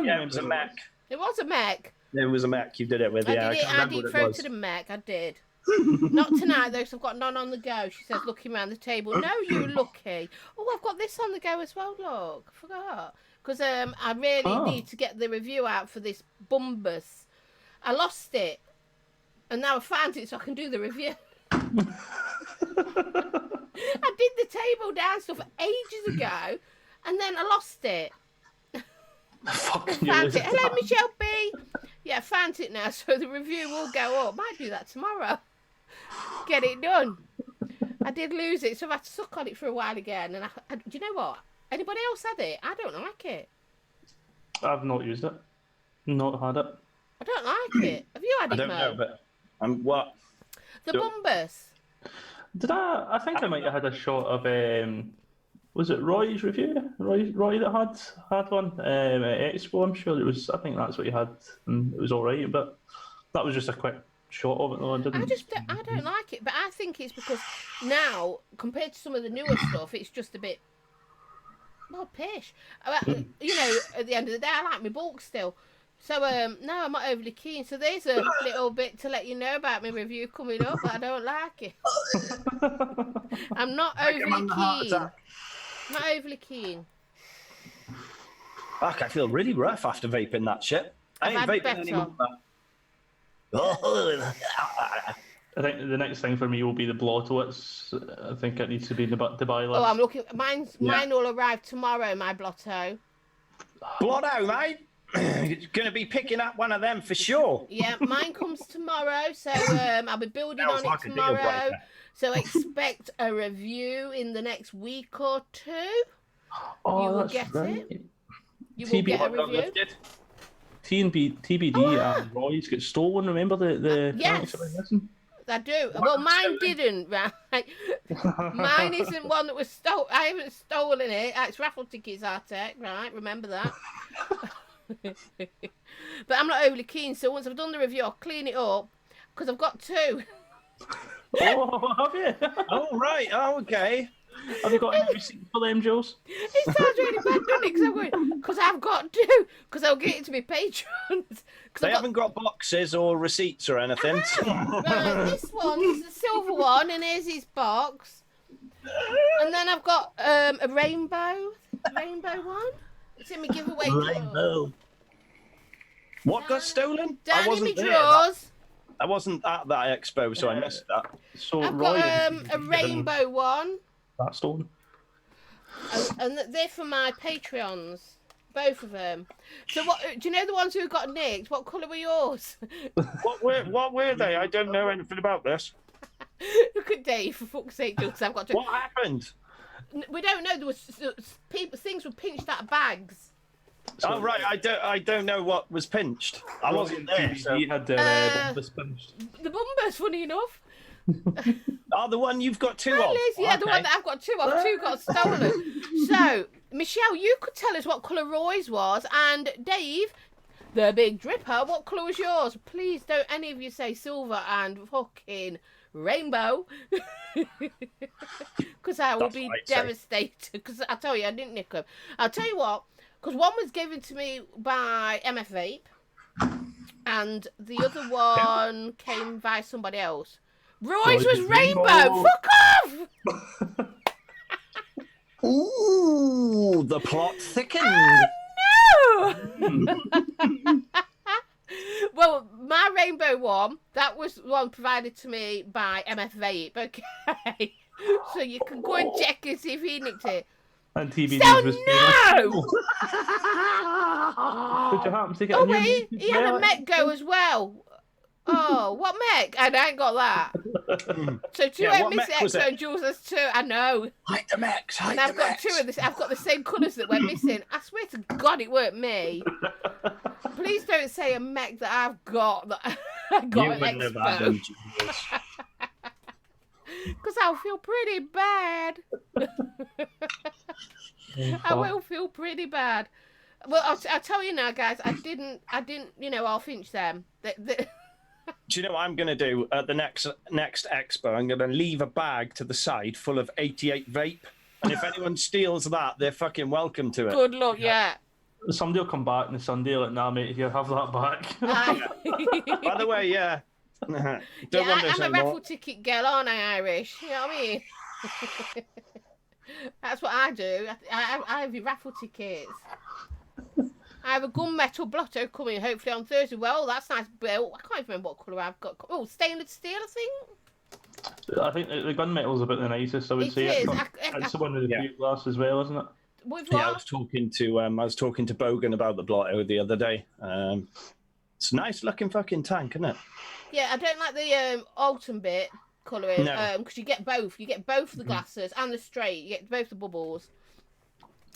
Yeah, it was a mech. It was a mech. It was a mech you did it with, yeah. I deep throated a mech, I did. Not tonight, though, so I've got none on the go. She says, looking around the table. No, you lucky. Oh, I've got this on the go as well, look. I forgot. Because I really need to get the review out for this Bumbus. I lost it. And now I found it so I can do the review. I did the table down stuff ages ago, and then I lost it. Fucking Found it. Hello, Michelle B. Yeah, I found it now, so the review will go up. Might do that tomorrow. Get it done. I did lose it, so I've had to suck on it for a while again. And do you know what? Anybody else had it? I don't like it. I've not used it. Not had it. I don't like it. Have you had it, I don't know, but what? The Bumbus. Did I? I think I might have had a shot of. Was it Roy's review? Roy that had one at Expo. I'm sure it was. I think that's what he had, and it was all right. But that was just a quick shot of it, though. I don't like it, but I think it's because now, compared to some of the newer stuff, it's just a bit pish. You know, at the end of the day, I like my bulk still. So, no, I'm not overly keen. So there's a little bit to let you know about my review coming up, but I don't like it. I'm not overly keen. Not overly keen. Fuck, I feel really rough after vaping that shit. I ain't vaping anymore. I think the next thing for me will be the Blotto. I think it needs to be in the buy list. Oh, I'm looking. Mine will arrive tomorrow, my Blotto. Blotto, mate. You're going to be picking up one of them for sure. Yeah, mine comes tomorrow, so I'll be building on it tomorrow. So expect a review in the next week or two. Oh, you will that's get right. it. You will get a review. TBD and Roy's get stolen. Remember the yes. I do. Well, mine didn't, right? Mine isn't one that was stolen. I haven't stolen it. It's raffle tickets I take, right? Remember that. But I'm not overly keen, so once I've done the review, I'll clean it up, because I've got two. Oh, have you? Oh, right. Oh, okay. Have you got any receipts for them, Jules? It sounds really bad, doesn't it? Because I've got two, because I'll get it to my patrons. They haven't got boxes or receipts or anything. Right, this one's the silver one, and here's his box. And then I've got a rainbow one. It's in my giveaway. Rainbow. What got stolen? Down I wasn't in my there. drawers. I wasn't at that expo, so I missed that. So I've got a rainbow one. That's stolen. And they're for my Patreons. Both of them. So what? Do you know the ones who got nicked? What colour were yours? What were they? I don't know anything about this. Look at Dave, for fuck's sake, because I've got to... What happened? We don't know. There was things were pinched out of bags. Oh right, I don't know what was pinched. I wasn't there. So. You had the Bumbus pinched. The Bumbus, funny enough. Oh, the one you've got two of. Liz, yeah, the one that I've got two of. Two got stolen. So, Michelle, you could tell us what colour Roy's was, and Dave, the big dripper, what colour was yours? Please don't any of you say silver and fucking rainbow, because I will be devastated. Because I tell you, I didn't nick them. I'll tell you what, because one was given to me by MF Vape, and the other one came by somebody else. Roy's was rainbow. Fuck off! Ooh, the plot thickens. Oh, no! Well, my rainbow one, that was one provided to me by MF Vape, okay? So you can go and check and see if he nicked it. And TBD was no! Did you happen to get Oh, wait, he had a mech go as well. Oh, what mech? And I ain't got that. So two went missing extra and Jules has two. I know. Hide the mechs, and I've got two of this. I've got the same colours that went missing. I swear to God it weren't me. Please don't say a mech that I've got that I got at Expo. Because I'll feel pretty bad. I will feel pretty bad. Well, I'll tell you now, guys. I didn't. I'll finch them. Do you know what I'm going to do at the next expo? I'm going to leave a bag to the side full of 88 vape, and if anyone steals that, they're fucking welcome to it. Good luck, yeah. Somebody will come back on Sunday, like, nah, mate, you have that back. By the way, yeah. I'm a raffle ticket girl, aren't I, Irish? You know what I mean? That's what I do. I have your raffle tickets. I have a gunmetal blotto coming hopefully on Thursday. Well, that's nice built. I can't even remember what colour I've got. Oh, stainless steel, I think. I think the gunmetal's a bit the nicest, I would say. It's the one with the blue glass as well, isn't it? With yeah, I was talking to Bogan about the blotto the other day. It's a nice looking fucking tank, isn't it? Yeah, I don't like the autumn bit colouring because you get both. You get both the glasses and the straight. You get both the bubbles.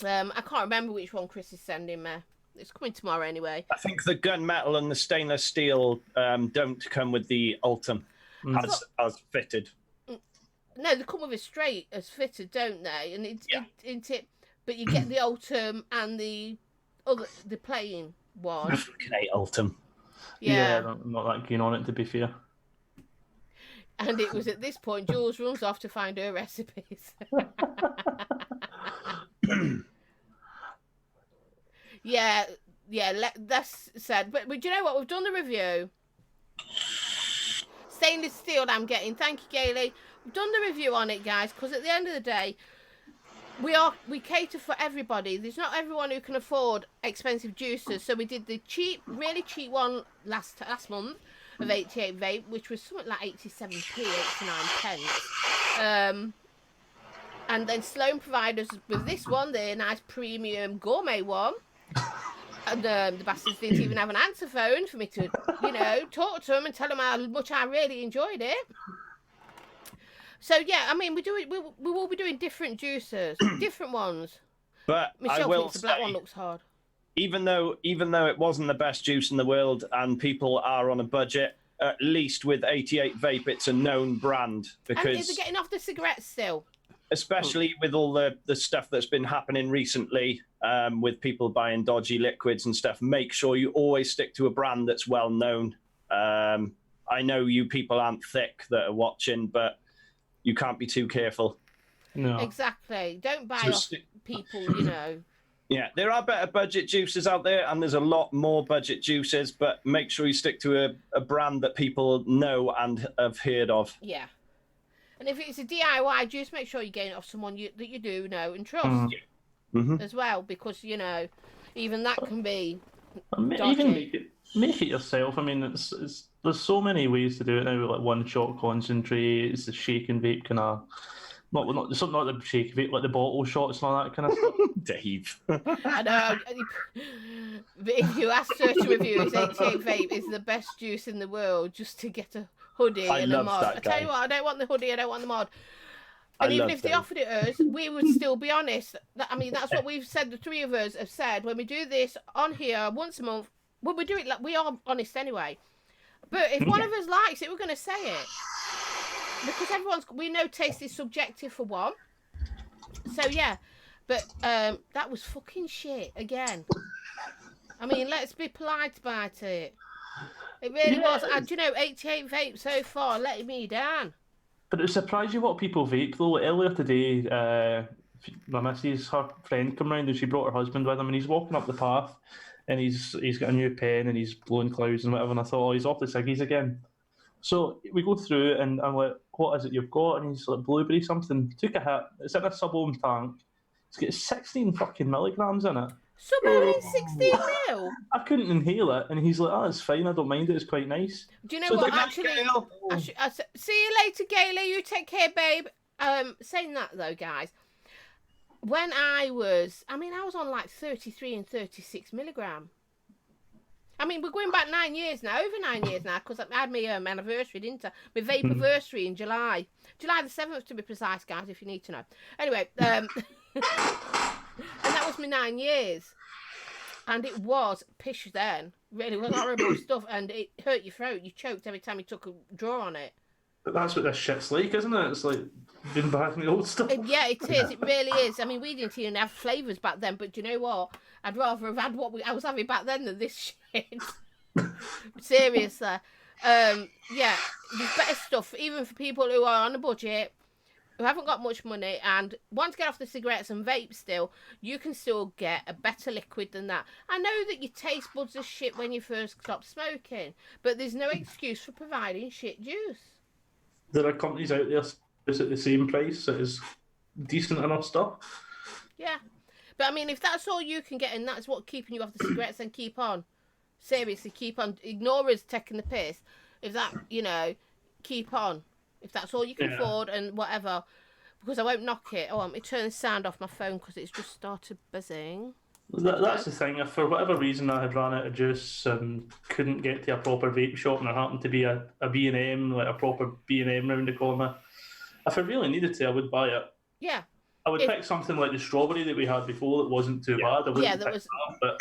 I can't remember which one Chris is sending me. It's coming tomorrow anyway. I think the gunmetal and the stainless steel don't come with the Ultim as fitted. No, they come with a straight as fitted, don't they? And but you get the Ultim and the plain one. I fucking hate Ultim. Yeah, I'm not that keen on it, to be fair. And it was at this point Jules runs off to find her recipes. Yeah, that's said. But do you know what? We've done the review. Stainless steel I'm getting. Thank you, Gailey. We've done the review on it, guys, because at the end of the day, we cater for everybody. There's not everyone who can afford expensive juicers. So we did the really cheap one last month of 88 Vape, which was something like 87p, 89 pence. And then Sloan provided us with this one, the nice premium gourmet one. And the bastards didn't even have an answer phone for me to, talk to them and tell them how much I really enjoyed it. So yeah, I mean, we will be doing different juicers, different ones. But Michelle I will thinks the black one looks hard. Even though it wasn't the best juice in the world and people are on a budget, at least with 88 Vape, it's a known brand because. And is it getting off the cigarettes still? Especially with all the stuff that's been happening recently with people buying dodgy liquids and stuff, make sure you always stick to a brand that's well known. I know you people aren't thick that are watching, but you can't be too careful. No. Exactly. Don't buy off people, Yeah, there are better budget juices out there, and there's a lot more budget juices, but make sure you stick to a brand that people know and have heard of. Yeah. And if it's a DIY juice, make sure you're getting it off someone that you do know and trust as well, because, even that can be dodgy. Even make it yourself. I mean, there's so many ways to do it now, like one-shot concentrate, it's the shake and vape kind of... Not the shake vape, like the bottle shots and all that kind of stuff. Dave. I know. But if you ask her to review his 88 Vape is the best juice in the world just to get a hoodie and a mod. I tell you what, I don't want the hoodie, I don't want the mod. And even if they offered it us, we would still be honest. I mean, that's what we've said, the three of us have said. When we do this on here once a month, when we do it, we are honest anyway. But if one of us likes it, we're going to say it. Because we know taste is subjective for one. So, yeah. But that was fucking shit again. I mean, let's be polite about it. It really was. And, 88 Vape so far letting me down. But it surprised you what people vape, though. Earlier today, my missus, her friend come round and she brought her husband with him, and he's walking up the path and he's got a new pen and he's blowing clouds and whatever, and I thought, he's off the ciggies again. So we go through it and I'm like, what is it you've got? And he's like, blueberry something. Took a hit. It's in a sub-ohm tank. It's got 16 fucking milligrams in it. Sub-ohm 16 mil? I couldn't inhale it. And he's like, it's fine. I don't mind it. It's quite nice. Do you know what? Actually, see you later, Gailey. You take care, babe. Saying that, though, guys. When I was on like 33 and 36 milligram. I mean, we're going back 9 years now, over 9 years now, because I had my anniversary, didn't I? My vape anniversary in July. July the 7th, to be precise, guys, if you need to know. Anyway, and that was my 9 years. And it was pish then. Really was horrible stuff, and it hurt your throat. You choked every time you took a draw on it. But that's what this shit's like, isn't it? It's like being back in the old stuff. Yeah, it is. It really is. I mean, we didn't even have flavours back then, but do you know what? I'd rather have had what I was having back then than this shit. Seriously. Yeah, there's better stuff, even for people who are on a budget, who haven't got much money, and want to get off the cigarettes and vape still, you can still get a better liquid than that. I know that your taste buds are shit when you first stop smoking, but there's no excuse for providing shit juice. There are companies out there at the same price that is decent enough stuff. Yeah. But I mean, if that's all you can get and that's what keeping you off the cigarettes, then keep on. Seriously, keep on. Ignore us taking the piss. If that, keep on. If that's all you can afford and whatever. Because I won't knock it. Oh, let me turn the sound off my phone because it's just started buzzing. That's the thing. If for whatever reason I had run out of juice and couldn't get to a proper vape shop, and there happened to be a B&M, like a proper B&M round the corner, if I really needed to, I would buy it. Yeah. I would pick something like the strawberry that we had before that wasn't too bad. I wouldn't pick that, but...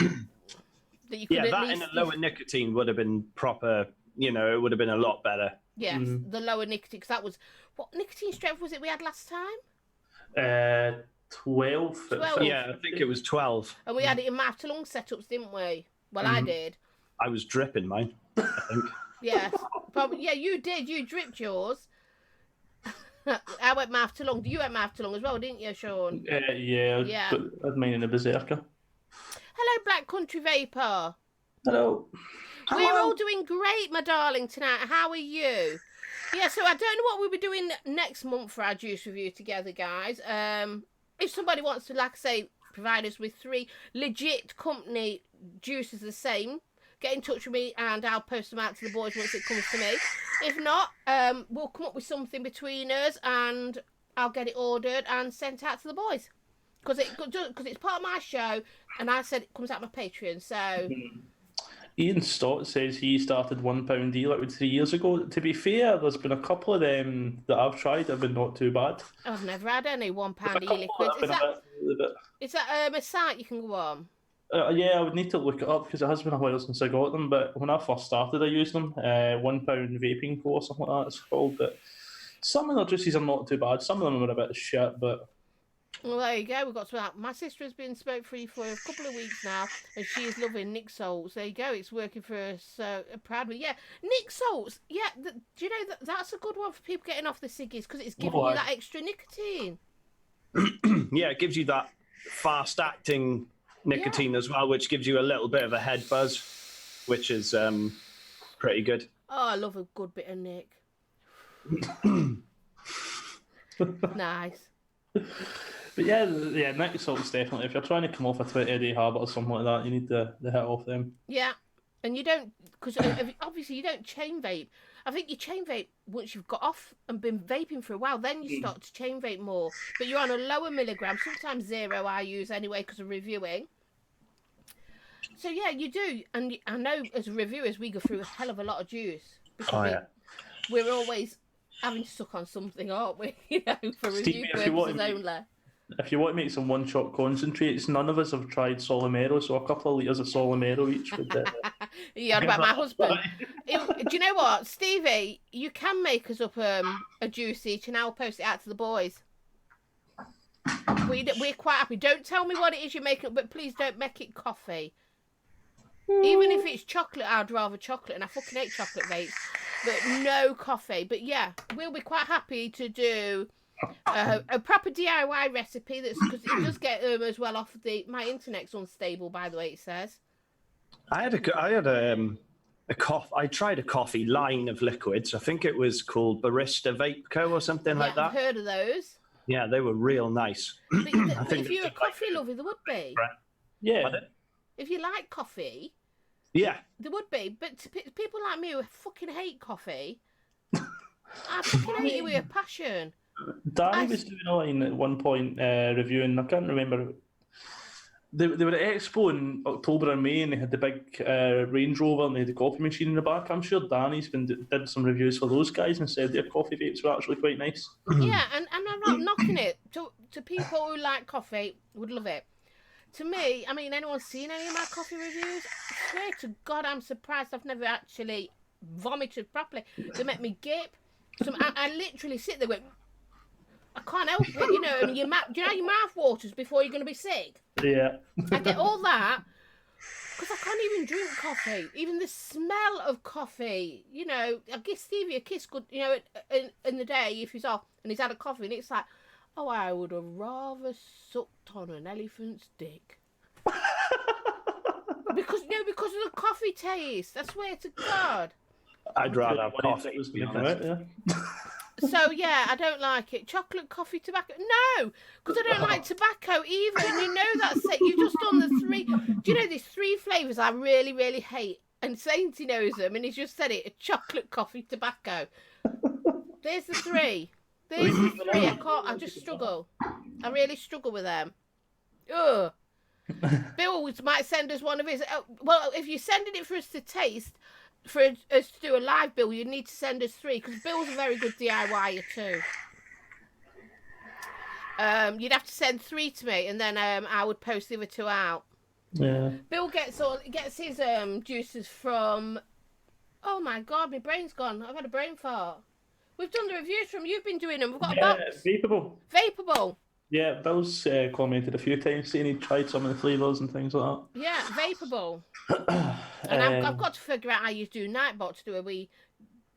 that you could that in a lower nicotine would have been proper, you know, it would have been a lot better. Yes, the lower nicotine, because that was... What nicotine strength was it we had last time? 12. Yeah, I think it was 12. And we had it in mouth to lung setups, didn't we? Well, I did. I was dripping mine, I think. Yes. Probably, yeah, you did. You dripped yours. I went mouth to lung. You went mouth to lung as well, didn't you, Sean? Yeah. I had mine in a berserker. Hello, Black Country Vapor. Hello. We're all doing great, my darling, tonight. How are you? Yeah, so I don't know what we'll be doing next month for our juice review together, guys. If somebody wants to, like I say, provide us with 3 legit company juices the same, get in touch with me and I'll post them out to the boys once it comes to me. If not, we'll come up with something between us and I'll get it ordered and sent out to the boys. Because it's part of my show and I said it comes out of my Patreon, so... Ian Stott says he started £1 e-liquid 3 years ago. To be fair, there's been a couple of them that I've tried that have been not too bad. I've never had any £1 e-liquids. Is that a site you can go on? Yeah, I would need to look it up because it has been a while since I got them. But when I first started, I used them. £1 Vaping Co or something like that it's called. But some of their juices are not too bad. Some of them are a bit of shit, but... Well, there you go. We've got to that. My sister has been smoke free for a couple of weeks now, and she is loving Nick Salts. There you go. It's working for us. So proud of me. Yeah, Nick Salts. Yeah, do you know that's a good one for people getting off the ciggies because it's giving you that extra nicotine. Yeah, it gives you that fast-acting nicotine as well, which gives you a little bit of a head buzz, which is pretty good. Oh, I love a good bit of Nick. Nice. But yeah, Nick Salts definitely. If you're trying to come off a 20-day habit or something like that, you need to hit off them. Yeah, and you don't, because obviously you don't chain vape. I think you chain vape once you've got off and been vaping for a while, then you start to chain vape more. But you're on a lower milligram, sometimes 0 I use anyway because of reviewing. So yeah, you do. And I know as reviewers we go through a hell of a lot of juice. Because we're always having to suck on something, aren't we? You know, for review purposes only. If you want to make some one-shot concentrates, none of us have tried Solomero, so a couple of litres of Solomero each would... You heard about my husband. Do you know what, Stevie? You can make us up a juice each and I'll post it out to the boys. We're quite happy. Don't tell me what it is you're making, but please don't make it coffee. Even if it's chocolate, I'd rather chocolate, and I fucking hate chocolate vapes. But no coffee. But yeah, we'll be quite happy to do... a proper DIY recipe because it does get as well off my internet's unstable, by the way, it says. I tried a coffee line of liquids. I think it was called Barista Vape Co or something like that. I've heard of those. Yeah, they were real nice. If you're a coffee lover, there would be. Yeah. Pardon? If you like coffee, yeah, there would be. But to people like me who fucking hate coffee, I fucking hate it with a passion. Danny was doing a line at one point reviewing, I can't remember, they were at Expo in October or May and they had the big Range Rover and they had the coffee machine in the back. I'm sure Danny's did some reviews for those guys and said their coffee vapes were actually quite nice. Yeah, and I'm not knocking it. To people who like coffee, would love it. To me, I mean, anyone seen any of my coffee reviews? I swear to God, I'm surprised I've never actually vomited properly. They make me gape. I literally sit there with... I can't help it, you know. And do you know your mouth waters before you're going to be sick? Yeah. I get all that because I can't even drink coffee. Even the smell of coffee, you know. I give Stevie a kiss, good, you know, in the day if he's off and he's had a coffee, and it's like, oh, I would have rather sucked on an elephant's dick. because of the coffee taste. I swear to God. I'd rather have coffee. To be honest. So, yeah, I don't like it. Chocolate, coffee, tobacco. No, because I don't like tobacco either. And you know that's it. You've just done the 3. Do you know there's 3 flavours I really, really hate? And Sainty knows them, and he's just said it. Chocolate, coffee, tobacco. There's the 3. There's the 3. I just struggle. I really struggle with them. Ugh. Bill might send us one of his. Well, if you're sending it for us to taste, for us to do a live, Bill, you need to send us 3 because Bill's a very good DIYer too. You'd have to send 3 to me, and then I would post the other 2 out. Yeah. Bill gets his juices from. Oh my God, my brain's gone. I've had a brain fart. We've done the reviews from. You've been doing them. We've got a box. Vapable. Yeah, Bill's commented a few times saying he tried some of the flavours and things like that. Yeah, Vapable. And I've got to figure out how you do Nightbot to do a wee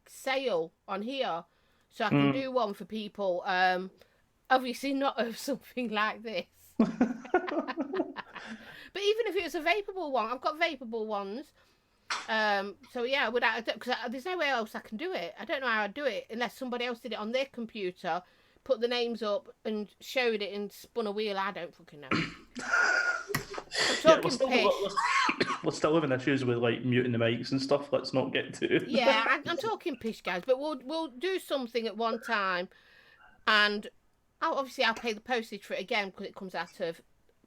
sale on here, so I can do one for people. Obviously not of something like this. But even if it was a Vapable one, I've got Vapable ones. So yeah, because there's no way else I can do it. I don't know how I'd do it unless somebody else did it on their computer, put the names up and showed it and spun a wheel. I don't fucking know. I'm talking pish. We're still having issues with like muting the mics and stuff. Let's not get to. Yeah, I'm talking pish, guys. But we'll do something at one time, and obviously I'll pay the postage for it again because it comes out of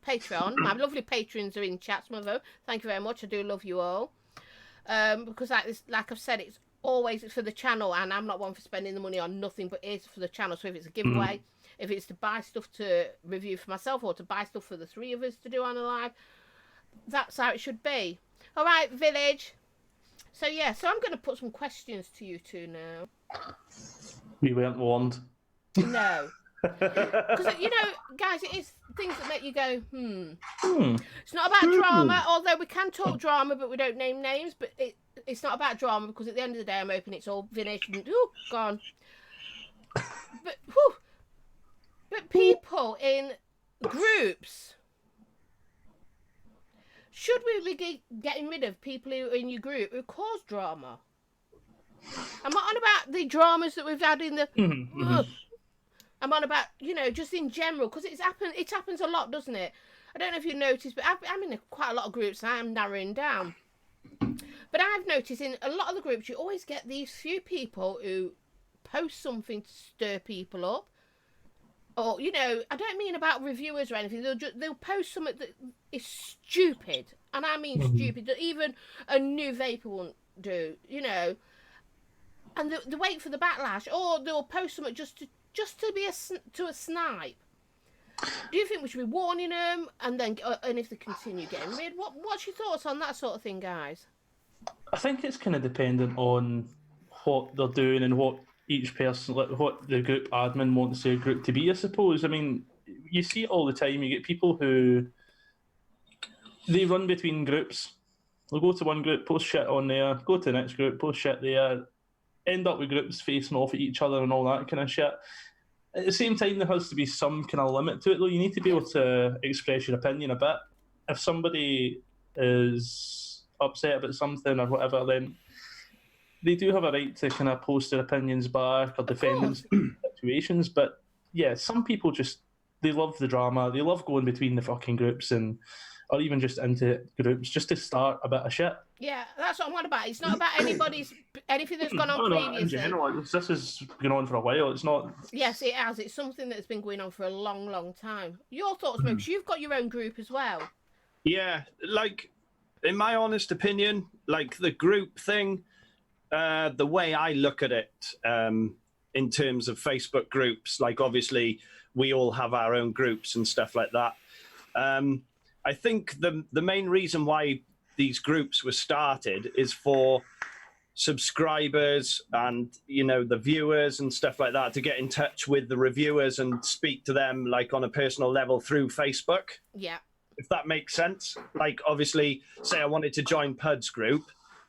Patreon. My lovely patrons are in chat, some of them. Thank you very much. I do love you all. Because like I've said, it's always for the channel, and I'm not one for spending the money on nothing, but it's for the channel. So if it's a giveaway, if it's to buy stuff to review for myself, or to buy stuff for the 3 of us to do on a live, that's how it should be. All right, Village. So yeah, so I'm going to put some questions to you 2 now. We weren't warned. No. Because, you know, guys, it is things that make you go, It's not about drama, although we can talk drama, but we don't name names. But it's not about drama because at the end of the day, I'm hoping it's all finished and gone. But people in groups, should we be getting rid of people who are in your group who cause drama? I'm not on about the dramas that we've had in the... I'm on about, you know, just in general, because it happens a lot, doesn't it? I don't know if you noticed, but I'm in quite a lot of groups and I am narrowing down. But I've noticed in a lot of the groups, you always get these few people who post something to stir people up. Or, you know, I don't mean about reviewers or anything. They'll post something that is stupid. And I mean stupid, that even a new vapor won't do, you know. And they wait for the backlash. Or they'll post something just to be a snipe. Do you think we should be warning them, and if they continue getting rid? What's your thoughts on that sort of thing, guys? I think it's kind of dependent on what they're doing and what each person, like what the group admin wants their group to be. I suppose. I mean, you see it all the time. You get people who they run between groups. They'll go to one group, post shit on there, go to the next group, post shit there. End up with groups facing off at each other and all that kind of shit. At the same time, there has to be some kind of limit to it, though. You need to be able to express your opinion a bit. If somebody is upset about something or whatever, then they do have a right to kind of post their opinions back or defend situations. But yeah, some people they love the drama. They love going between the fucking groups or even just into groups just to start a bit of shit. Yeah, that's what I'm on about. It's not about anything that's gone on previously. In general, this has been on for a while. It's not... Yes, it has. It's something that's been going on for a long, long time. Your thoughts, Mooks? You've got your own group as well. Yeah, like, in my honest opinion, like the group thing, the way I look at it in terms of Facebook groups, like obviously we all have our own groups and stuff like that. I think the main reason why these groups were started is for subscribers and, you know, the viewers and stuff like that to get in touch with the reviewers and speak to them like on a personal level through Facebook. Yeah. If that makes sense. Like, obviously, say I wanted to join Pud's group,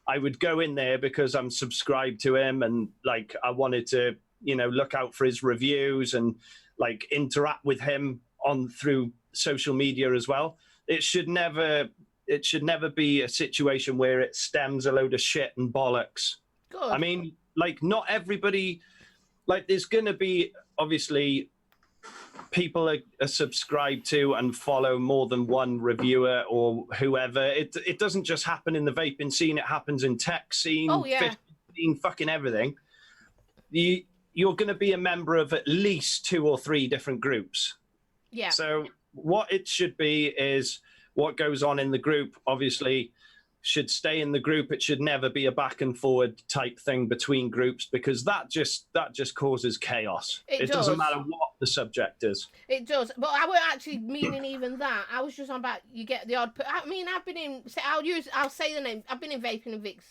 I would go in there because I'm subscribed to him and, like, I wanted to, you know, look out for his reviews and, like, interact with him through social media as well. It should never be a situation where it stems a load of shit and bollocks. Good. I mean, like, not everybody, like, there's going to be, obviously, people are subscribed to and follow more than one reviewer or whoever. It doesn't just happen in the vaping scene. It happens in tech scene, scene, fucking everything. You're going to be a member of at least 2 or 3 different groups. Yeah. So what it should be is what goes on in the group obviously should stay in the group. It should never be a back and forward type thing between groups, because that just causes chaos. It doesn't matter what the subject is. It does, but I weren't actually meaning even that. I was just on about you get the odd. I mean, I've been in. I'll say the name. I've been in Vaping and Vix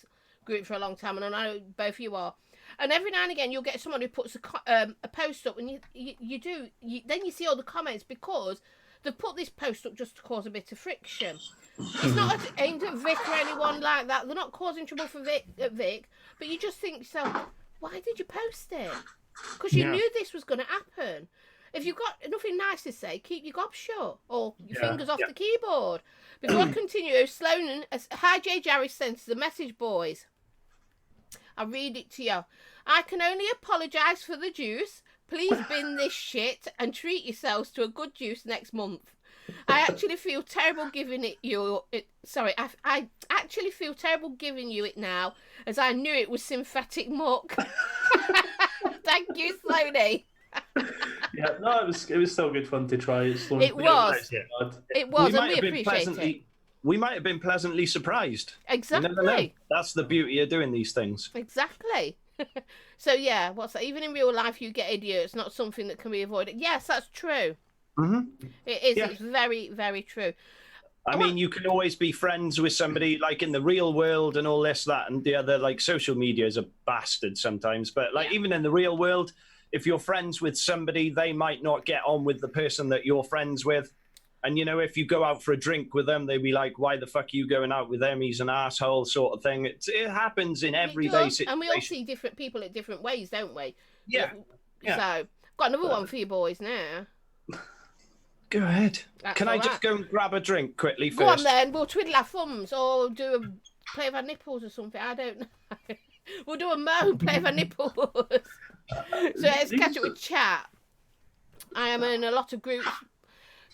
group for a long time, and I know both you are. And every now and again, you'll get someone who puts a post up, and then you see all the comments, because they put this post up just to cause a bit of friction. It's not aimed at Vic or anyone like that. They're not causing trouble for Vic, but you just think to yourself, why did you post it? Because you knew this was going to happen. If you've got nothing nice to say, keep your gob shut or your fingers off the keyboard. Before I continue, Sloan, hi J. Jarry sends the message, boys. I'll read it to you. I can only apologise for the juice. Please bin this shit and treat yourselves to a good juice next month. I actually feel terrible giving I actually feel terrible giving you it now, as I knew it was synthetic muck. Thank you, Sloney. Yeah, no, it was still good fun to try. It was, and we appreciate it. We might have been pleasantly surprised. Exactly. You never know. That's the beauty of doing these things. Exactly. So yeah, what's that? Even in real life, you get idiots. Not something that can be avoided. Yes, that's true. Mm-hmm. It is. Yeah. It's very, very true. I mean, you can always be friends with somebody like in the real world and all this, that, and the other. Like social media is a bastard sometimes, but like even in the real world, if you're friends with somebody, they might not get on with the person that you're friends with. And, you know, if you go out for a drink with them, they'd be like, why the fuck are you going out with him? He's an asshole sort of thing. It happens in everyday situations. And we all see different people in different ways, don't we? Yeah. So, got another one for you boys now. Go ahead. Can I just go and grab a drink quickly first? Go on then. We'll twiddle our thumbs or do a play with our nipples or something. I don't know. We'll do a moan, play with our nipples. So let's catch up with chat. I am in a lot of groups.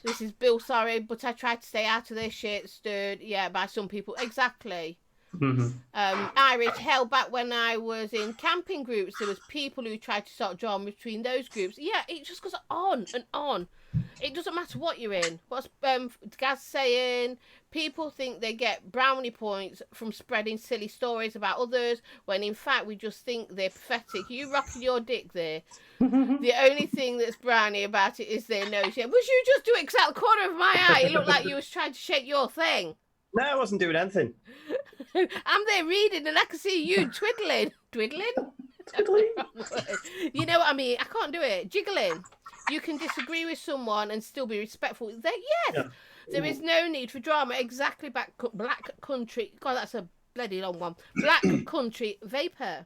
This is Bill, sorry, but I tried to stay out of this shit, stirred, by some people. Exactly. Mm-hmm. Irish, hell, back when I was in camping groups, there was people who tried to start drama between those groups. Yeah, it just goes on and on. It doesn't matter what you're in. What's Gaz saying? People think they get brownie points from spreading silly stories about others, when in fact we just think they're pathetic. You rocking your dick there. The only thing that's brownie about it is their nose. Yeah, was you just doing exact corner of my eye? It looked like you was trying to shake your thing. No, I wasn't doing anything. I'm there reading and I can see you twiddling. Twiddling? You know what I mean? I can't do it. Jiggling. You can disagree with someone and still be respectful. There is no need for drama. Exactly. Black country. God, that's a bloody long one. Black country vapor.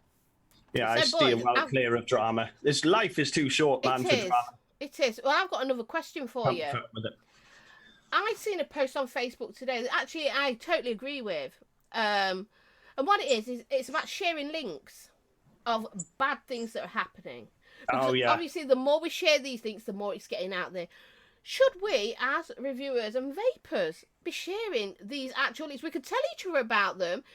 Yeah, I steer well clear of drama. This life is too short, man, for drama. It is. Well, I've got another question for you. I've seen a post on Facebook today that actually I totally agree with. And what it is it's about sharing links of bad things that are happening. Because obviously, the more we share these things, the more it's getting out there. Should we, as reviewers and vapors, be sharing these actual links? We could tell each other about them.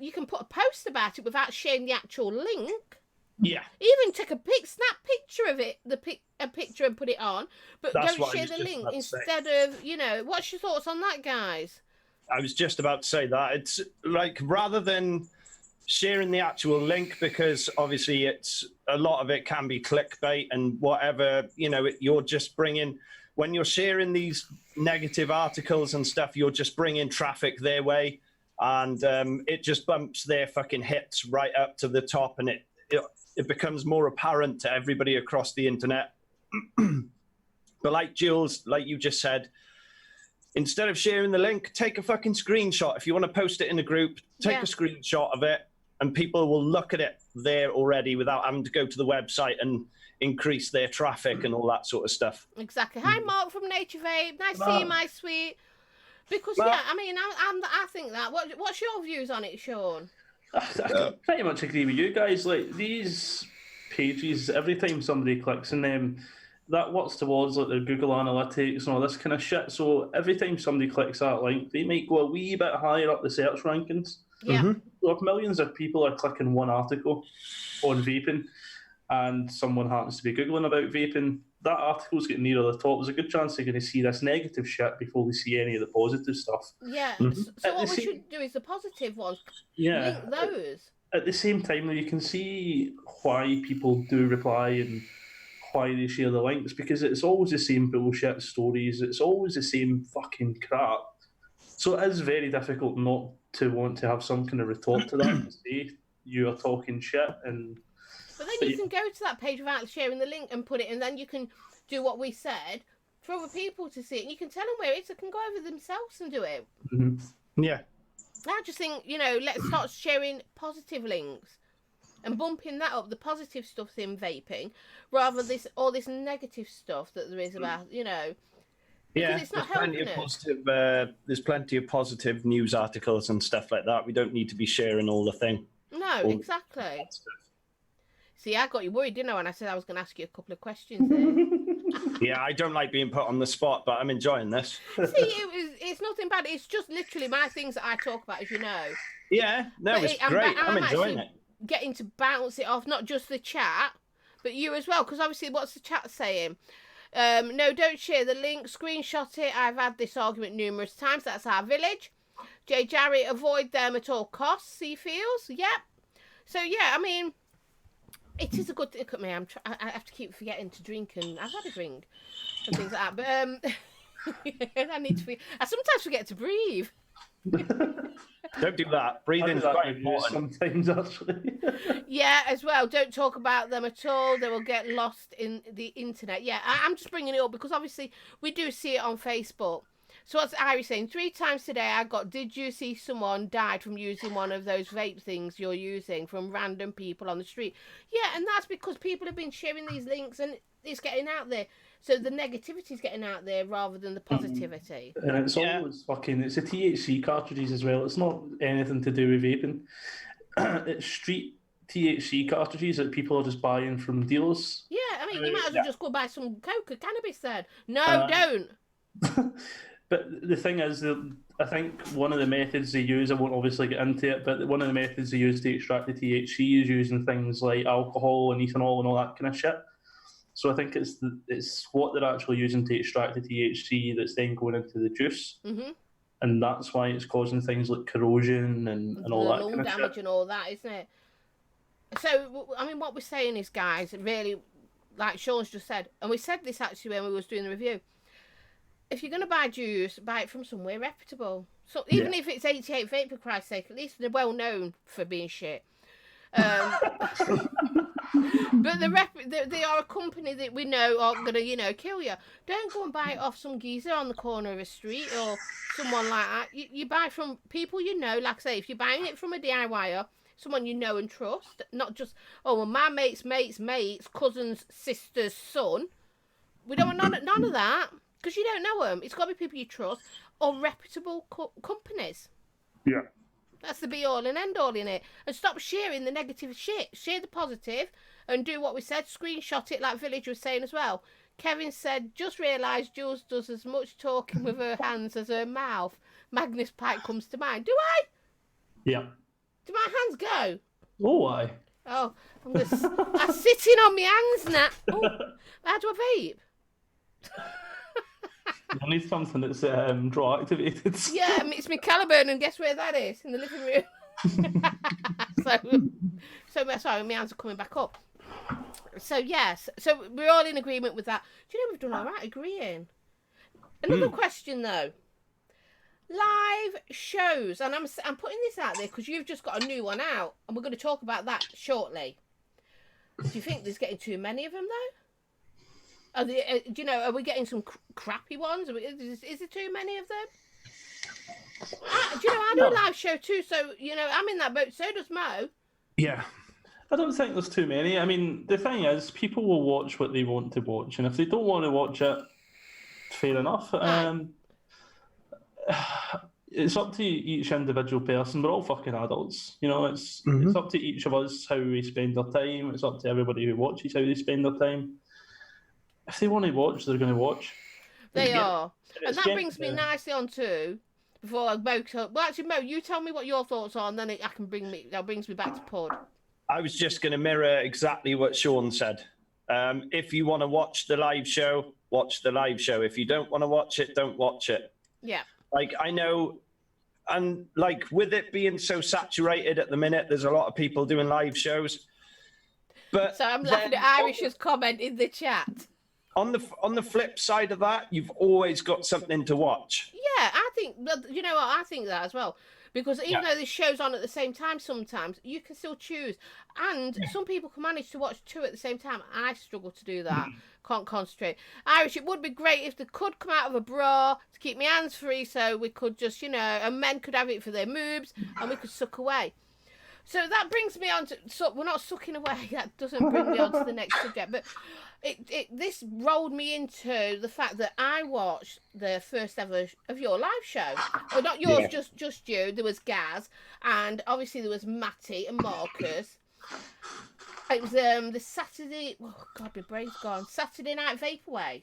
You can put a post about it without sharing the actual link. Yeah. Even take snap picture of it, a picture and put it on, but don't share the link instead of, what's your thoughts on that, guys? I was just about to say that. It's like, rather than sharing the actual link, because obviously a lot of it can be clickbait and whatever, you're just bringing, when you're sharing these negative articles and stuff, you're just bringing traffic their way, and it just bumps their fucking hits right up to the top, and it becomes more apparent to everybody across the internet. But like Jules, like you just said, instead of sharing the link, take a fucking screenshot. If you want to post it in a group, take a screenshot of it, and people will look at it there already without having to go to the website and increase their traffic and all that sort of stuff. Exactly. Hi, Mark from Nature Vape. Nice to see you, my sweet. Because, I think that. What's your views on it, Sean? I pretty much agree with you guys. Like, these pages, every time somebody clicks on them, that works towards like the Google Analytics and all this kind of shit. So every time somebody clicks that link, they might go a wee bit higher up the search rankings. Yeah. Mm-hmm. So if millions of people are clicking one article on vaping, and someone happens to be Googling about vaping, that article's getting near the top, there's a good chance they're going to see this negative shit before they see any of the positive stuff. Yeah. So what we should do is the positive ones. Yeah. Link those. At the same time, though, you can see why people do reply and why they share the links, because it's always the same bullshit stories. It's always the same fucking crap. So it is very difficult not to want to have some kind of retort to that and say you are talking shit. But then you can go to that page without sharing the link and put it, and then you can do what we said for other people to see it. And you can tell them where it is. They can go over themselves and do it. Mm-hmm. Yeah. I just think, let's start sharing positive links and bumping that up, the positive stuff in vaping, rather all this negative stuff that there is about, because it's not helping it. There's plenty of positive news articles and stuff like that. We don't need to be sharing all the thing. No, exactly. See, I got you worried, didn't I, when I said I was going to ask you a couple of questions there. Yeah, I don't like being put on the spot, but I'm enjoying this. See, it's nothing bad. It's just literally my things that I talk about, as you know. Yeah, no, it's great. I'm enjoying it. Getting to bounce it off, not just the chat, but you as well, because obviously what's the chat saying? No, don't share the link, screenshot it. I've had this argument numerous times. That's our village. Jay Jarrett, avoid them at all costs, he feels. Yep. So, yeah, I mean, it is a good thing. Look at me, I have to keep forgetting to drink, and I've had a drink and things like that. But I need to. I sometimes forget to breathe. Don't do that. Breathing's quite important sometimes, actually. Yeah, as well. Don't talk about them at all. They will get lost in the internet. Yeah, I'm just bringing it up because obviously we do see it on Facebook. So what's Iris saying? 3 times today I got, did you see someone died from using one of those vape things you're using from random people on the street? Yeah, and that's because people have been sharing these links and it's getting out there. So the negativity is getting out there rather than the positivity. And it's always it's the THC cartridges as well. It's not anything to do with vaping. It's street THC cartridges that people are just buying from dealers. Yeah, I mean, you might as well just go buy some coca cannabis then. No, don't. But the thing is, I think one of the methods they use, I won't obviously get into it, but one of the methods they use to extract the THC is using things like alcohol and ethanol and all that kind of shit. So I think it's what they're actually using to extract the THC that's then going into the juice. Mm-hmm. And that's why it's causing things like corrosion and all that kind of shit. Lung damage and all that, isn't it? So, I mean, what we're saying is, guys, really, like Sean's just said, and we said this actually when we was doing the review, if you're going to buy juice, buy it from somewhere reputable. So even if it's 88 Vape, for Christ's sake, at least they're well known for being shit. But they are a company that we know are going to, kill you. Don't go and buy it off some geezer on the corner of a street or someone like that. You buy from people you know. Like I say, if you're buying it from a DIYer, someone you know and trust, not just, my mate's cousin's sister's son. We don't want none of that. Because you don't know them. It's got to be people you trust or reputable companies. Yeah. That's the be-all and end-all in it. And stop sharing the negative shit. Share the positive and do what we said. Screenshot it like Village was saying as well. Kevin said, just realised Jules does as much talking with her hands as her mouth. Magnus Pike comes to mind. Do I? Yeah. Do my hands go? Oh, why? Oh, I'm sitting on my hands now. Oh, how do I vape? I need something that's draw activated. Yeah, it's my Caliburn, and guess where that is? In the living room. so sorry, my hands are coming back up. So yes, so we're all in agreement with that. Do you know we've done all right agreeing? Another question though. Live shows, and I'm putting this out there because you've just got a new one out, and we're going to talk about that shortly. Do you think there's getting too many of them though? Are we getting some crappy ones? Is there too many of them? I do a live show too, so, I'm in that boat. So does Mo. Yeah. I don't think there's too many. I mean, the thing is, people will watch what they want to watch, and if they don't want to watch it, fair enough. Right. It's up to each individual person. We're all fucking adults. It's up to each of us how we spend our time. It's up to everybody who watches how they spend their time. If they want to watch, they're going to watch. They are. And that brings me nicely on to, before Mo... Well, actually, Mo, you tell me what your thoughts are, and then that brings me back to Pod. I was just going to mirror exactly what Sean said. If you want to watch the live show, watch the live show. If you don't want to watch it, don't watch it. Yeah. Like, I know, and like with it being so saturated at the minute, there's a lot of people doing live shows. But so I'm laughing at Irish's comment in the chat. On the flip side of that, you've always got something to watch. Yeah, I think, you know what, I think that as well. Because even though this show's on at the same time sometimes, you can still choose. And some people can manage to watch 2 at the same time. I struggle to do that. Can't concentrate. Irish, it would be great if they could come out of a bra to keep my hands free so we could just, you know, and men could have it for their moobs and we could suck away. So that brings me on to, so we're not sucking away, that doesn't bring me on to the next subject, but this rolled me into the fact that I watched the first ever of your live show. Well, not yours, just you. There was Gaz, and obviously there was Matty and Marcus. It was the Saturday, oh God, my brain's gone, Saturday Night Vaporwave.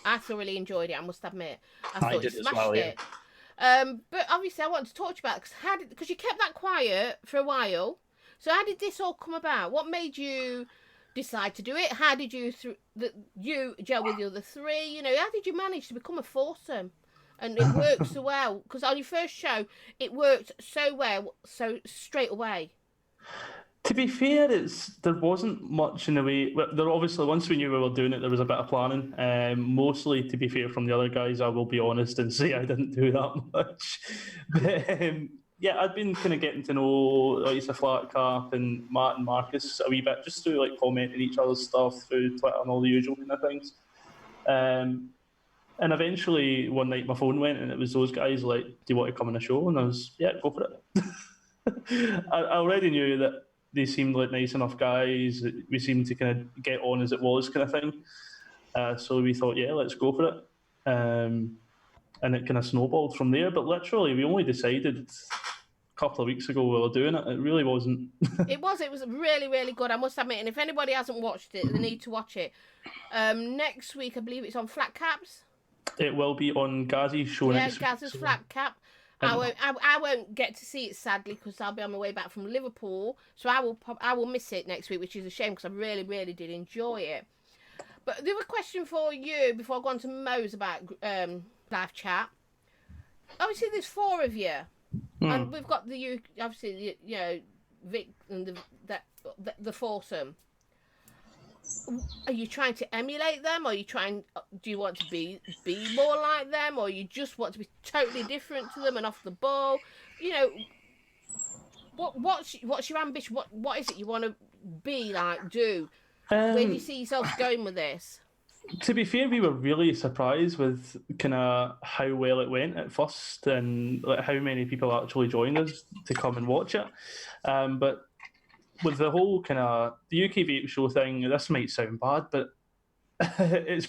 I thoroughly enjoyed it, I must admit. I thought you smashed it. But obviously I wanted to talk to you about it because you kept that quiet for a while. So how did this all come about? What made you decide to do it? How did you gel with the other 3? You know, how did you manage to become a foursome? And it worked so well because on your first show it worked so well, so straight away. To be fair, there wasn't much in the way. There obviously, once we knew we were doing it, there was a bit of planning. Mostly, to be fair, from the other guys, I will be honest and say I didn't do that much. But yeah, I'd been kind of getting to know like Flat Cap and Matt and Marcus a wee bit, just through like commenting each other's stuff through Twitter and all the usual kind of things. And eventually, one night my phone went and it was those guys like, "Do you want to come on a show?" And I was, "Yeah, go for it." I already knew that they seemed like nice enough guys. We seemed to kind of get on as it was kind of thing. So we thought, yeah, let's go for it. And it kind of snowballed from there. But literally, we only decided a couple of weeks ago we were doing it. It really wasn't. It was really, really good, I must admit. And if anybody hasn't watched it, they need to watch it. Next week, I believe it's on Flat Caps. It will be on Gazzy's show next week. Yeah, Gaz's Flat Cap. I won't get to see it sadly because I'll be on my way back from Liverpool, so I will miss it next week, which is a shame because I really, really did enjoy it. But the other question for you before I go on to Mo's about live chat. Obviously, there's 4 of you, and we've got obviously you know Vic and the foursome. Are you trying to emulate them? Or do you want to be more like them? Or you just want to be totally different to them and off the ball? You know, what's your ambition? What is it you want to be like, do? Where do you see yourself going with this? To be fair, we were really surprised with kind of how well it went at first and like, how many people actually joined us to come and watch it. But with the whole kind of the UK Vape Show thing, this might sound bad, but it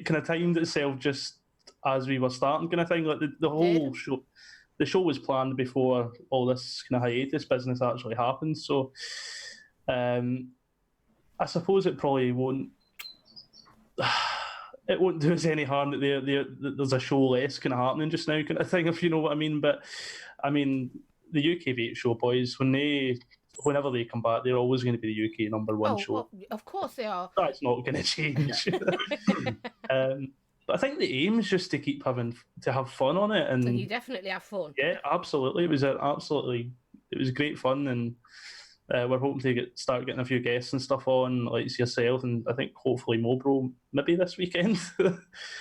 kind of timed itself just as we were starting, kind of thing. Like the whole show, the show was planned before all this kind of hiatus business actually happened. So, I suppose it probably won't. It won't do us any harm that there's a show less kind of happening just now, kind of thing, if you know what I mean. But I mean, the UK Vape Show boys, whenever they come back, they're always going to be the UK #1 show. Well, of course they are. That's not going to change. But I think the aim is just to keep to have fun on it, and you definitely have fun. Yeah, absolutely. It was great fun, and we're hoping to start getting a few guests and stuff on, like yourself, and I think hopefully MoBro maybe this weekend.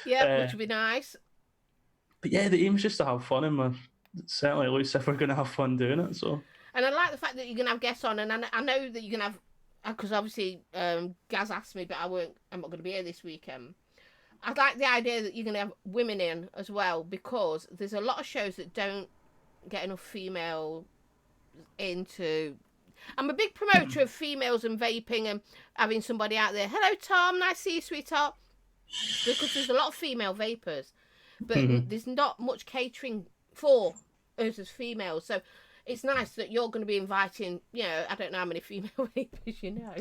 Yeah, which would be nice. But yeah, the aim is just to have fun, and certainly looks if we're going to have fun doing it. So. And I like the fact that you're going to have guests on, and I know that you're going to have, because obviously Gaz asked me, but I'm not going to be here this weekend. I like the idea that you're going to have women in as well, because there's a lot of shows that don't get enough female into. I'm a big promoter of females and vaping and having somebody out there. Hello, Tom. Nice to see you, sweetheart. Because there's a lot of female vapors, but there's not much catering for us as females. So it's nice that you're going to be inviting, you know, I don't know how many female vapors you know.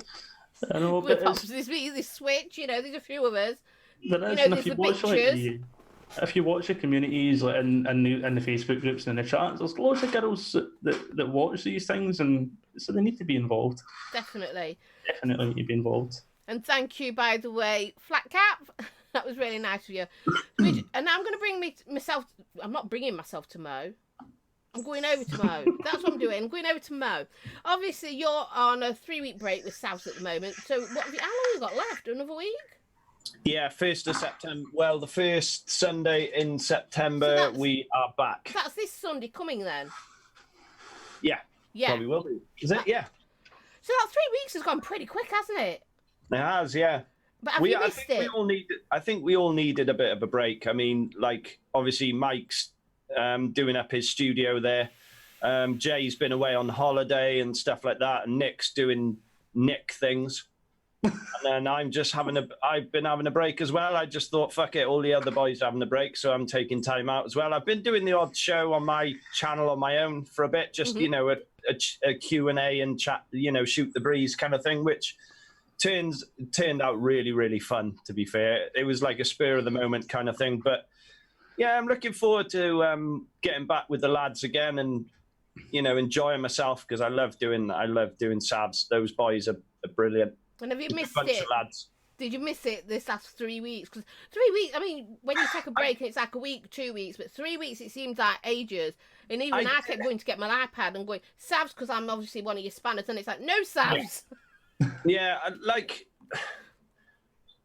I know, but there's switch, you know, there's a few of us. There is, you know, and there's if you the watch bitches. if you watch the communities like in the Facebook groups and in the chats, there's loads of girls that watch these things, and so they need to be involved. Definitely Need to be involved. And thank you, by the way, Flat Cap. That was really nice of you. And now I'm going to bring myself. I'm not bringing myself to Mo. I'm going over to Mo. That's what I'm doing. I'm going over to Mo. Obviously, you're on a 3-week break with South at the moment. So how long have you got left? Another week? Yeah, 1st of September. Well, the first Sunday in September, we are back. That's this Sunday coming then? Yeah. Probably will be. Is it? Yeah. So that 3 weeks has gone pretty quick, hasn't it? It has, yeah. But have you missed it? I think we all needed a bit of a break. I mean, like, obviously Mike's doing up his studio there. Jay's been away on holiday and stuff like that, and Nick's doing Nick things. And then I've been having a break as well. I just thought, fuck it, all the other boys are having a break, so I'm taking time out as well. I've been doing the odd show on my channel on my own for a bit, just, you know, a Q&A and chat, you know, shoot the breeze kind of thing, which turned out really, really fun, to be fair. It was like a spur of the moment kind of thing. But yeah, I'm looking forward to getting back with the lads again and, you know, enjoying myself, because I love doing Savs. Those boys are brilliant. And have you missed it? Lads. Did you miss it this last 3 weeks? Because 3 weeks, I mean, when you take a break and it's like a week, 2 weeks, but 3 weeks, it seems like ages. And even I kept going to get my iPad and going, Savs, because I'm obviously one of your spanners, and it's like, no Savs. Yeah, like,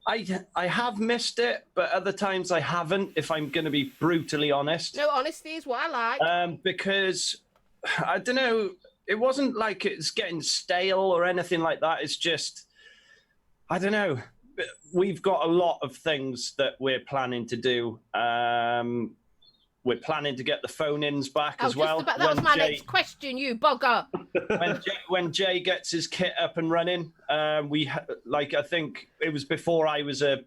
I have missed it, but other times I haven't, if I'm going to be brutally honest. No, honesty is what I like. Because, I don't know, it wasn't like it's getting stale or anything like that. It's just, I don't know. We've got a lot of things that we're planning to do. We're planning to get the phone-ins back as well. That was my next question, you bugger. when Jay gets his kit up and running, I think it was before I was a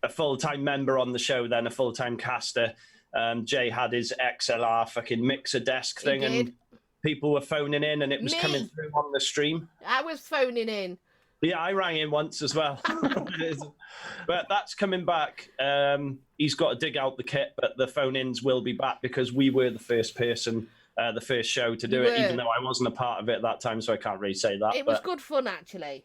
full-time member on the show, then a full-time caster. Jay had his XLR fucking mixer desk thing, and people were phoning in, and it was coming through on the stream. I was phoning in. Yeah, I rang in once as well. But that's coming back. He's got to dig out the kit, but the phone-ins will be back, because we were the first person, the first show to do it, even though I wasn't a part of it at that time, so I can't really say that. It was good fun, actually.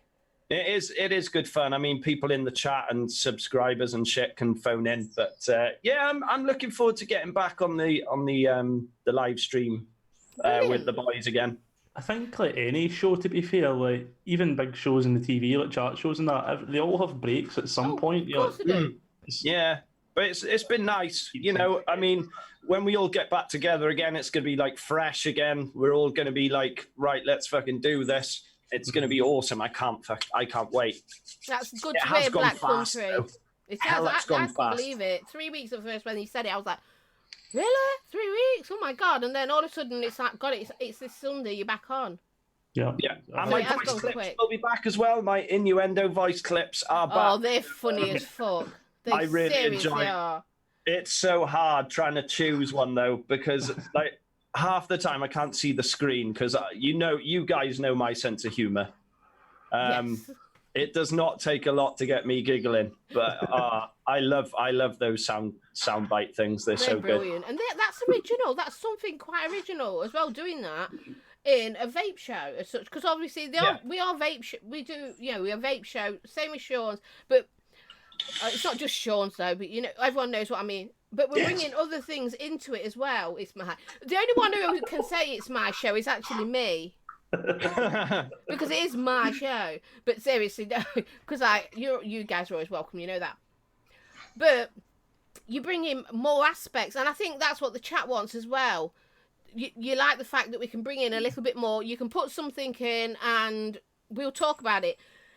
It is good fun. I mean, people in the chat and subscribers and shit can phone in. But yeah, I'm looking forward to getting back on the live stream with the boys again. I think like any show, to be fair, like even big shows in the TV, like chart shows and that, they all have breaks at some point. Of course they do. Yeah, but it's been nice. You know, I mean, when we all get back together again, it's going to be like fresh again. We're all going to be like, right, let's fucking do this. It's going to be awesome. I can't wait. That's good to hear, Black Country. It has. I can't fast. Believe it. 3 weeks at first when he said it, I was like, really? 3 weeks? Oh my God. And then all of a sudden it's like, God, it's this Sunday, you're back on. Yeah. And my voice clips will be back as well. My innuendo voice clips are back. Oh, they're funny as fuck. I really enjoy it. It's so hard trying to choose one though, because like half the time I can't see the screen, because you guys know my sense of humor. Yes. It does not take a lot to get me giggling, but I love those soundbite things. They're so brilliant. good. And that's original. That's something quite original as well, doing that in a vape show as such, because obviously we are vape. We do, we are vape show, same as Sean's, but it's not just Sean's though. But everyone knows what I mean. But we're bringing other things into it as well. It's the only one who can say it's my show is actually me. Because it is my show. But seriously, no, because you guys are always welcome, you know that. But you bring in more aspects, and I think that's what the chat wants as well. You like the fact that we can bring in a little bit more. You can put something in, and we'll talk about it.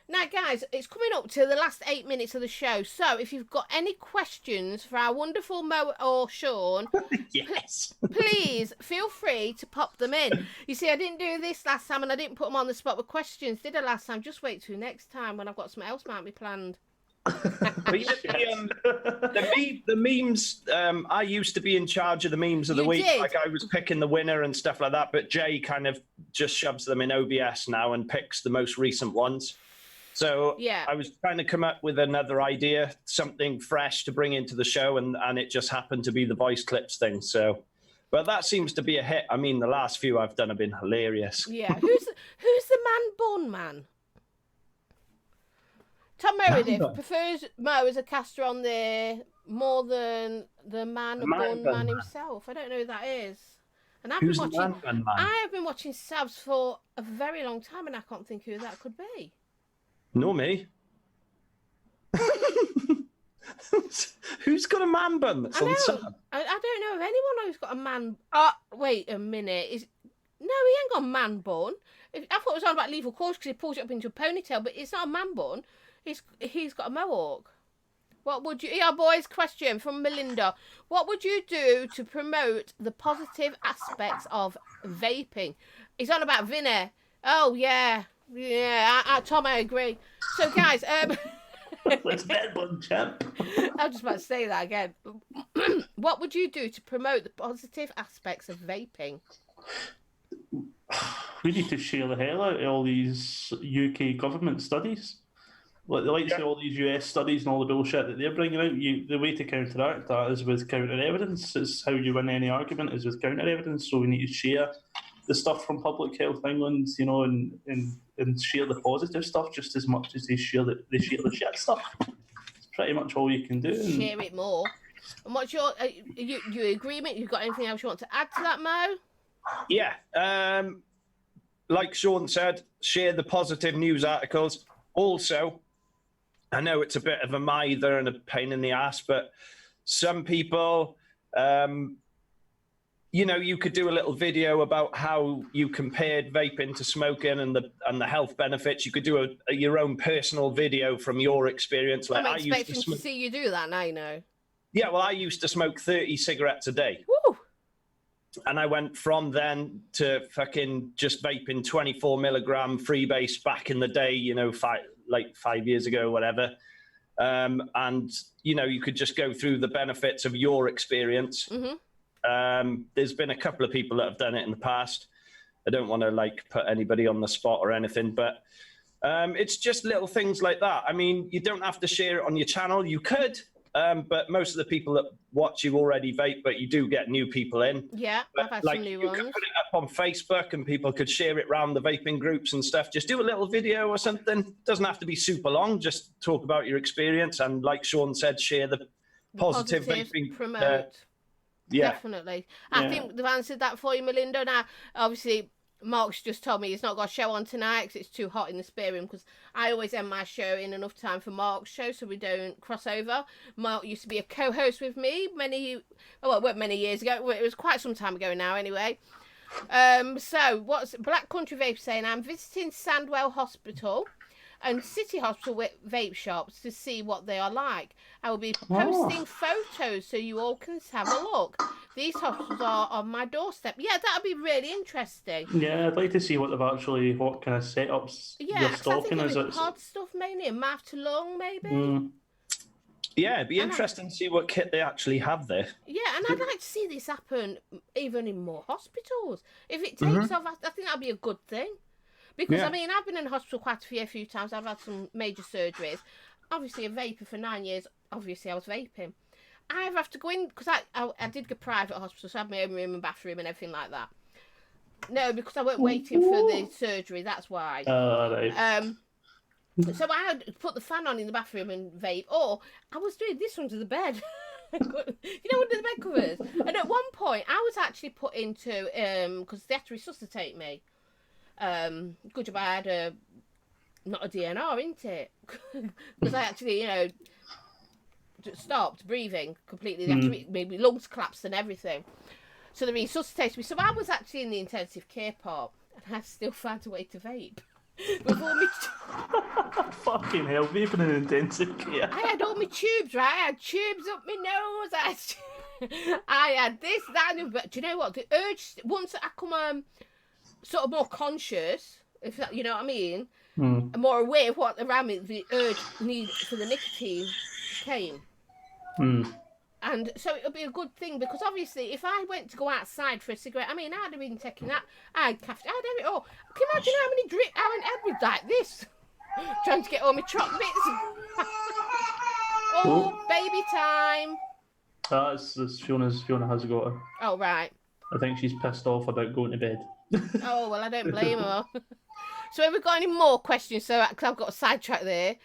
Now, guys, it's coming up to the last 8 minutes of the show. So if you've got any questions for our wonderful Mo or Sean, yes, please feel free to pop them in. You see, I didn't do this last time, and I didn't put them on the spot with questions, did I, last time? Just wait till next time when I've got something else might be planned. The memes, I used to be in charge of the memes of the week. Did. Like I was picking the winner and stuff like that, but Jay kind of just shoves them in OBS now and picks the most recent ones. So yeah. I was trying to come up with another idea, something fresh to bring into the show, and it just happened to be the voice clips thing. So, but that seems to be a hit. I mean, the last few I've done have been hilarious. Yeah. Who's the man-bun man? Tom Meredith prefers Mo as a caster on there more than the man-bun man himself. I don't know who that is. And Who's the man? I have been watching Sabs for a very long time, and I can't think who that could be. No, me. Who's got a man bun that's on Sab? I don't know of anyone who's got a man. Wait a minute. No, he ain't got a man bun. I thought it was on about Lethal Caution because he pulls it up into a ponytail, but it's not a man bun. He's got a mohawk. What would you? Yeah, boys. Question from Melinda. What would you do to promote the positive aspects of vaping? He's on about Vinny. Oh yeah. Tom, I agree. So, guys, let's bet one, champ. I was just about to say that again. What would you do to promote the positive aspects of vaping? We need to share the hell out of all these UK government studies. Like, they like to say all these US studies and all the bullshit that they're bringing out. The way to counteract that is with counter evidence. It's how you win any argument is with counter evidence. So we need to share the stuff from Public Health England, you know, and share the positive stuff just as much as they share the shit stuff. It's pretty much all you can do. Share it more. And what's your you agreement? You got anything else you want to add to that, Mo? Yeah. Like Sean said, share the positive news articles. Also, I know it's a bit of a mither and a pain in the ass, but some people, you know, you could do a little video about how you compared vaping to smoking and the health benefits. You could do your own personal video from your experience. Like I'm expecting to see you do that now, you know. Yeah, well, I used to smoke 30 cigarettes a day. Woo! And I went from then to fucking just vaping 24 milligram freebase back in the day, you know, 5 years ago, whatever. And, you know, you could just go through the benefits of your experience. Mm-hmm. There's been a couple of people that have done it in the past. I don't want to like put anybody on the spot or anything, but it's just little things like that. I mean, you don't have to share it on your channel. You could, but most of the people that watch you already vape, but you do get new people in. Yeah, but, I've had like, some new you ones. could put it up on Facebook and people could share it around the vaping groups and stuff. Just do a little video or something. Doesn't have to be super long. Just talk about your experience. And like Sean said, share the positive vaping. Promote. Yeah. Definitely. I think they've answered that for you, Melinda. Now, obviously, Mark's just told me he's not got a show on tonight because it's too hot in the spare room, because I always end my show in enough time for Mark's show so we don't cross over. Mark used to be a co-host with me it weren't many years ago. It was quite some time ago now anyway. So what's Black Country Vape saying? I'm visiting Sandwell Hospital and City Hospital vape shops to see what they are like. I will be posting photos so you all can have a look. These hospitals are on my doorstep. Yeah, that'd be really interesting. Yeah, I'd like to see what kind of setups they're stocking. Yeah, I think it'd be pod stuff mainly, and mouth to lung maybe. Mm. Yeah, it'd be interesting to see what kit they actually have there. Yeah, and I'd like to see this happen even in more hospitals. If it takes off, I think that'd be a good thing. Because, I mean, I've been in hospital quite a few times. I've had some major surgeries. Obviously, a vapor for 9 years. Obviously, I was vaping. I have to go in, because I did go private hospital, so I had my own room and bathroom and everything like that. No, because I weren't waiting for the surgery, that's why. Right. So I had to put the fan on in the bathroom and vape, or I was doing this under the bed. You know, under the bed covers. And at one point, I was actually put into, because they had to resuscitate me. Good job I had not a DNR, isn't it? Because I actually, you know, stopped breathing completely. Maybe lungs collapsed and everything. So they resuscitated me. So I was actually in the intensive care part, and I still found a way to vape. Before me fucking hell, vaping in intensive care. I had all my tubes, right? I had tubes up my nose. I had this, that, and but do you know what? The urge, once I come sort of more conscious, if that, you know what I mean, and more aware of what around me, the urge need for the nicotine came. And so it'll be a good thing, because obviously if I went to go outside for a cigarette, I mean, I'd have been taking that, I'd have it all. Can you imagine how many I went out with like this? Trying to get all my truck bits. Oh, baby time. It's Fiona has got her. Oh, right. I think she's pissed off about going to bed. Oh, well, I don't blame her. So have we got any more questions? So, because I've got a sidetrack there.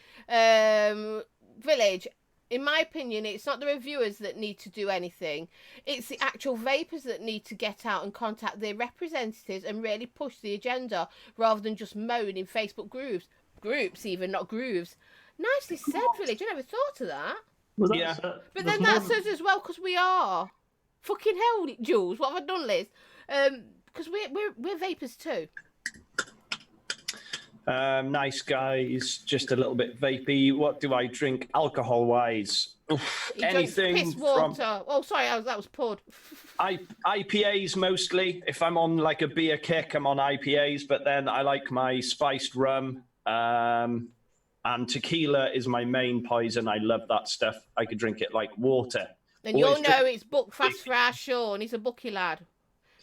Village, in my opinion, it's not the reviewers that need to do anything. It's the actual vapors that need to get out and contact their representatives and really push the agenda rather than just moan in Facebook groups. Groups, even, not grooves. Nicely said, Village. I never thought of that. Well, Yeah. But then that's us as well, because we are. Fucking hell, Jules, what have I done, Liz? Because we're vapors too. Nice guys, just a little bit vapey. What do I drink alcohol-wise? Anything piss water. Oh, sorry, that was poured. IPAs mostly. If I'm on like a beer kick, I'm on IPAs. But then I like my spiced rum. And tequila is my main poison. I love that stuff. I could drink it like water. And you'll know it's book fast for our Sean. He's a bookie lad.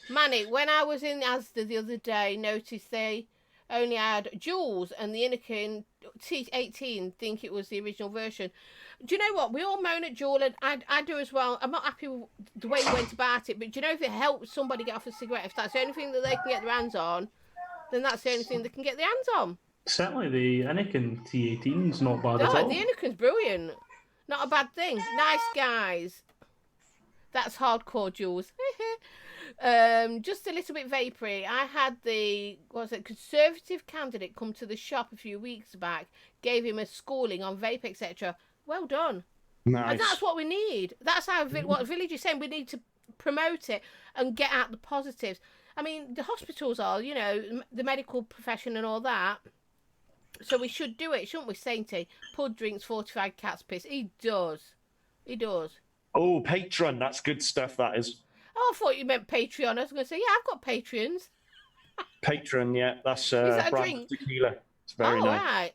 Manny, when I was in Asda the other day, noticed they only had Jules and the Anakin T18, think it was the original version. Do you know what? We all moan at Jules, and I do as well. I'm not happy with the way you went about it, but do you know, if it helps somebody get off a cigarette, if that's the only thing that they can get their hands on, then that's the only thing they can get their hands on. Certainly the Anakin T18's not bad at all. The Anakin's brilliant. Not a bad thing. Nice guys. That's hardcore, Jules. Just a little bit vapory. I had the Conservative candidate come to the shop a few weeks back, gave him a schooling on vape, etc. Well done. Nice. And that's what we need. That's how what Village is saying. We need to promote it and get out the positives. I mean, the hospitals are, the medical profession and all that. So we should do it, shouldn't we, Sainty? Pud drinks fortified cat's piss. He does. Oh, Patreon. That's good stuff, that is. Oh, I thought you meant Patreon. I was going to say, yeah, I've got Patreons. Patreon, yeah. That's that a brand drink? tequila. It's very nice. Right.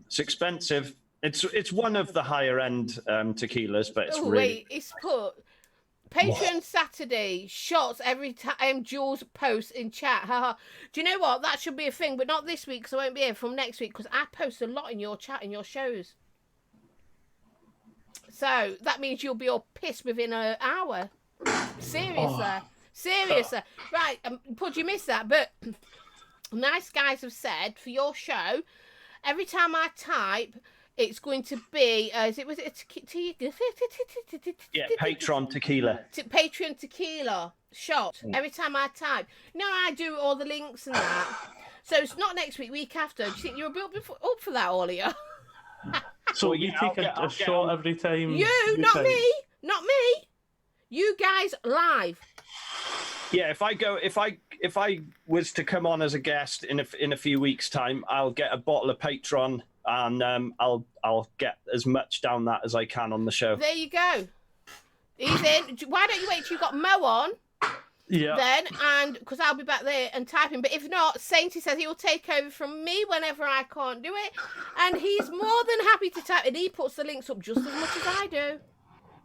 It's expensive. It's one of the higher end tequilas, but it's really... wait, it's put Patreon Saturday shots every time Jules posts in chat. Haha. Do you know what? That should be a thing, but not this week because I won't be here from next week because I post a lot in your chat in your shows. So that means you'll be all pissed within an hour. Seriously. Right, Pud, you missed that, but nice guys have said for your show, every time I type, it's going to be, yeah, Patreon tequila. Patreon tequila shot every time I type. No, I do all the links and that. So it's not next week after. Do you think you're up for that, all of you? So you take a shot every time? Not me. You guys live. Yeah, if I was to come on as a guest in a few weeks' time, I'll get a bottle of Patron and I'll get as much down that as I can on the show. There you go. He's in. Why don't you wait till you got Mo on? Yeah. Then, and because I'll be back there and typing. But if not, Sainty says he'll take over from me whenever I can't do it, and he's more than happy to type. And he puts the links up just as much as I do.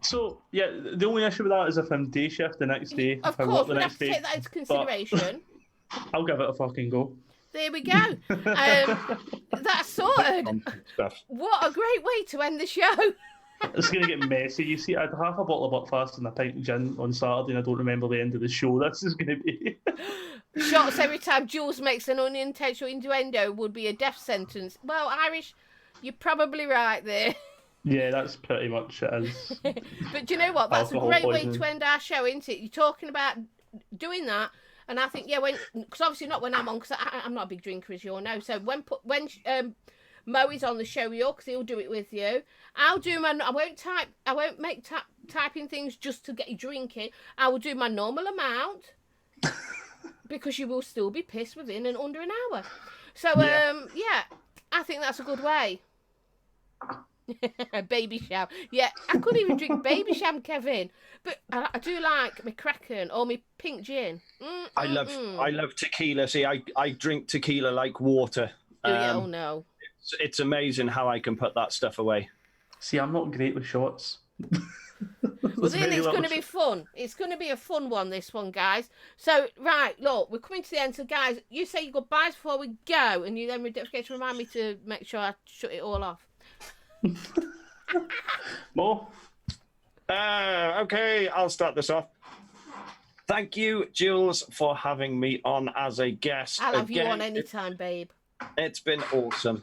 So yeah, the only issue with that is if I'm day shift the next day. Of course, we'll have to take that into consideration. I'll give it a fucking go. There we go. That's sorted. What a great way to end the show. It's going to get messy. You see, I had half a bottle of Buckfast and a pint of gin on Saturday, and I don't remember the end of the show. This is going to be... Shots every time Jules makes an unintentional innuendo would be a death sentence. Well, Irish, you're probably right there. Yeah, that's pretty much it. But do you know what? That's a great way to end our show, isn't it? You're talking about doing that, and I think, yeah, because obviously not when I'm on, because I'm not a big drinker, as you all know. So when Mo is on the show with you, because he'll do it with you. I'll do I won't make typing things just to get you drinking. I will do my normal amount because you will still be pissed within and under an hour. So yeah, I think that's a good way. Baby Sham. Yeah, I couldn't even drink Baby Sham, Kevin. But I do like my Kraken or my pink gin. I love tequila. See, I drink tequila like water. Oh no. It's amazing how I can put that stuff away. See, I'm not great with shots. Well, then it's going to be fun. It's going to be a fun one, this one, guys. So, right, look, we're coming to the end. So, guys, you say your goodbyes before we go, and you then don't forget to remind me to make sure I shut it all off. More? Okay, I'll start this off. Thank you, Jules, for having me on as a guest. I'll have you on anytime, babe. It's been awesome.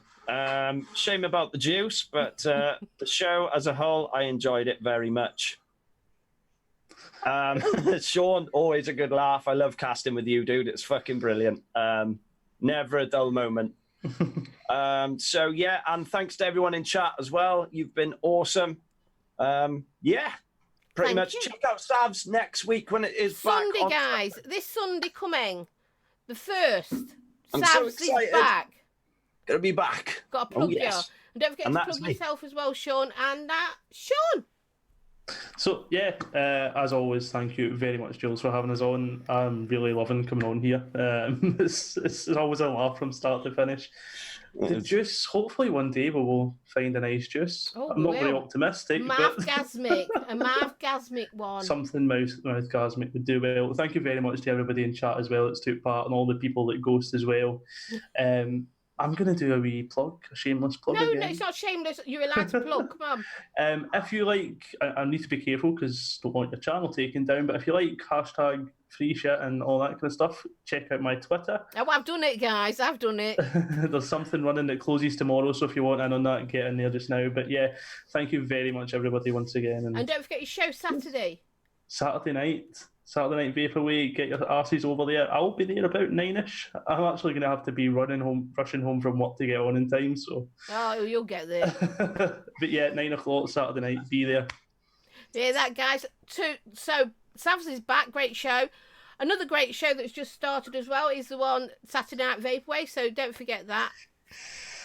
Shame about the juice, but the show as a whole, I enjoyed it very much. Sean, always a good laugh. I love casting with you, dude. It's fucking brilliant. Never a dull moment. So, yeah, and thanks to everyone in chat as well. You've been awesome. Yeah, pretty much. Check out Savs next week when it is Sunday, back. Guys. This Sunday coming, the 1st. I'm Savs so is excited. back. Gonna be back. Got to plug you. Yes. And don't forget to plug yourself as well, Sean. And Sean. So, yeah, as always, thank you very much, Jules, for having us on. I'm really loving coming on here. It's always a laugh from start to finish. The juice, hopefully one day we will find a nice juice. Oh, I'm not very optimistic. Mouthgasmic. A mouthgasmic one. Something mouthgasmic would do well. Thank you very much to everybody in chat as well that's took part, and all the people that ghost as well. I'm going to do a wee plug, a shameless plug. No, again. No, it's not shameless. You're allowed to plug. Come on. If you like, I need to be careful because I don't want your channel taken down, but if you like hashtag free shit and all that kind of stuff, check out my Twitter. Oh, I've done it, guys. I've done it. There's something running that closes tomorrow, so if you want in on that, get in there just now. But yeah, thank you very much, everybody, once again. And don't forget your show Saturday. Saturday night Vapor Away, get your asses over there. I'll be there about 9ish. I'm actually going to have to be rushing home from work to get on in time. So. Oh, you'll get there. But yeah, 9 o'clock Saturday night, be there. Yeah, that, guys. So Savs is back, great show. Another great show that's just started as well is the one Saturday Night Vaporway, so don't forget that.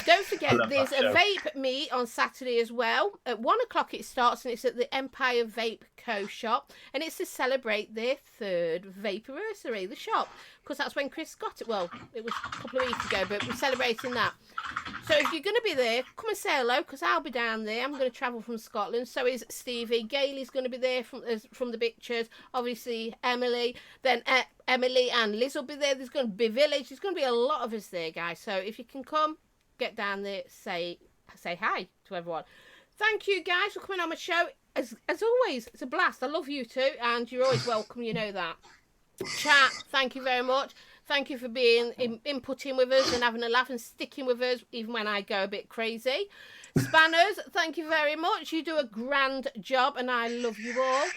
Don't forget, there's a vape meet on Saturday as well. At 1 o'clock it starts, and it's at the Empire Vape Co. shop. And it's to celebrate their 3rd vaporversary, the shop. Because that's when Chris got it. Well, it was a couple of weeks ago, but we're celebrating that. So if you're going to be there, come and say hello, because I'll be down there. I'm going to travel from Scotland. So is Stevie. Gailey's going to be there from the pictures. Obviously, Emily. Then Emily and Liz will be there. There's going to be Village. There's going to be a lot of us there, guys. So if you can come, get down there, say hi to everyone. Thank you, guys, for coming on my show. As always, it's a blast. I love you too, and you're always welcome, you know that. Chat, thank you very much. Thank you for being inputting with us and having a laugh and sticking with us, even when I go a bit crazy. Spanners, thank you very much. You do a grand job, and I love you all.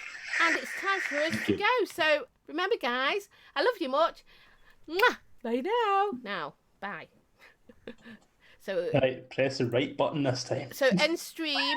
And it's time for us to go. So remember, guys, I love you much. Mwah! Bye now. Now, bye. So, right, press the right button this time. So end stream.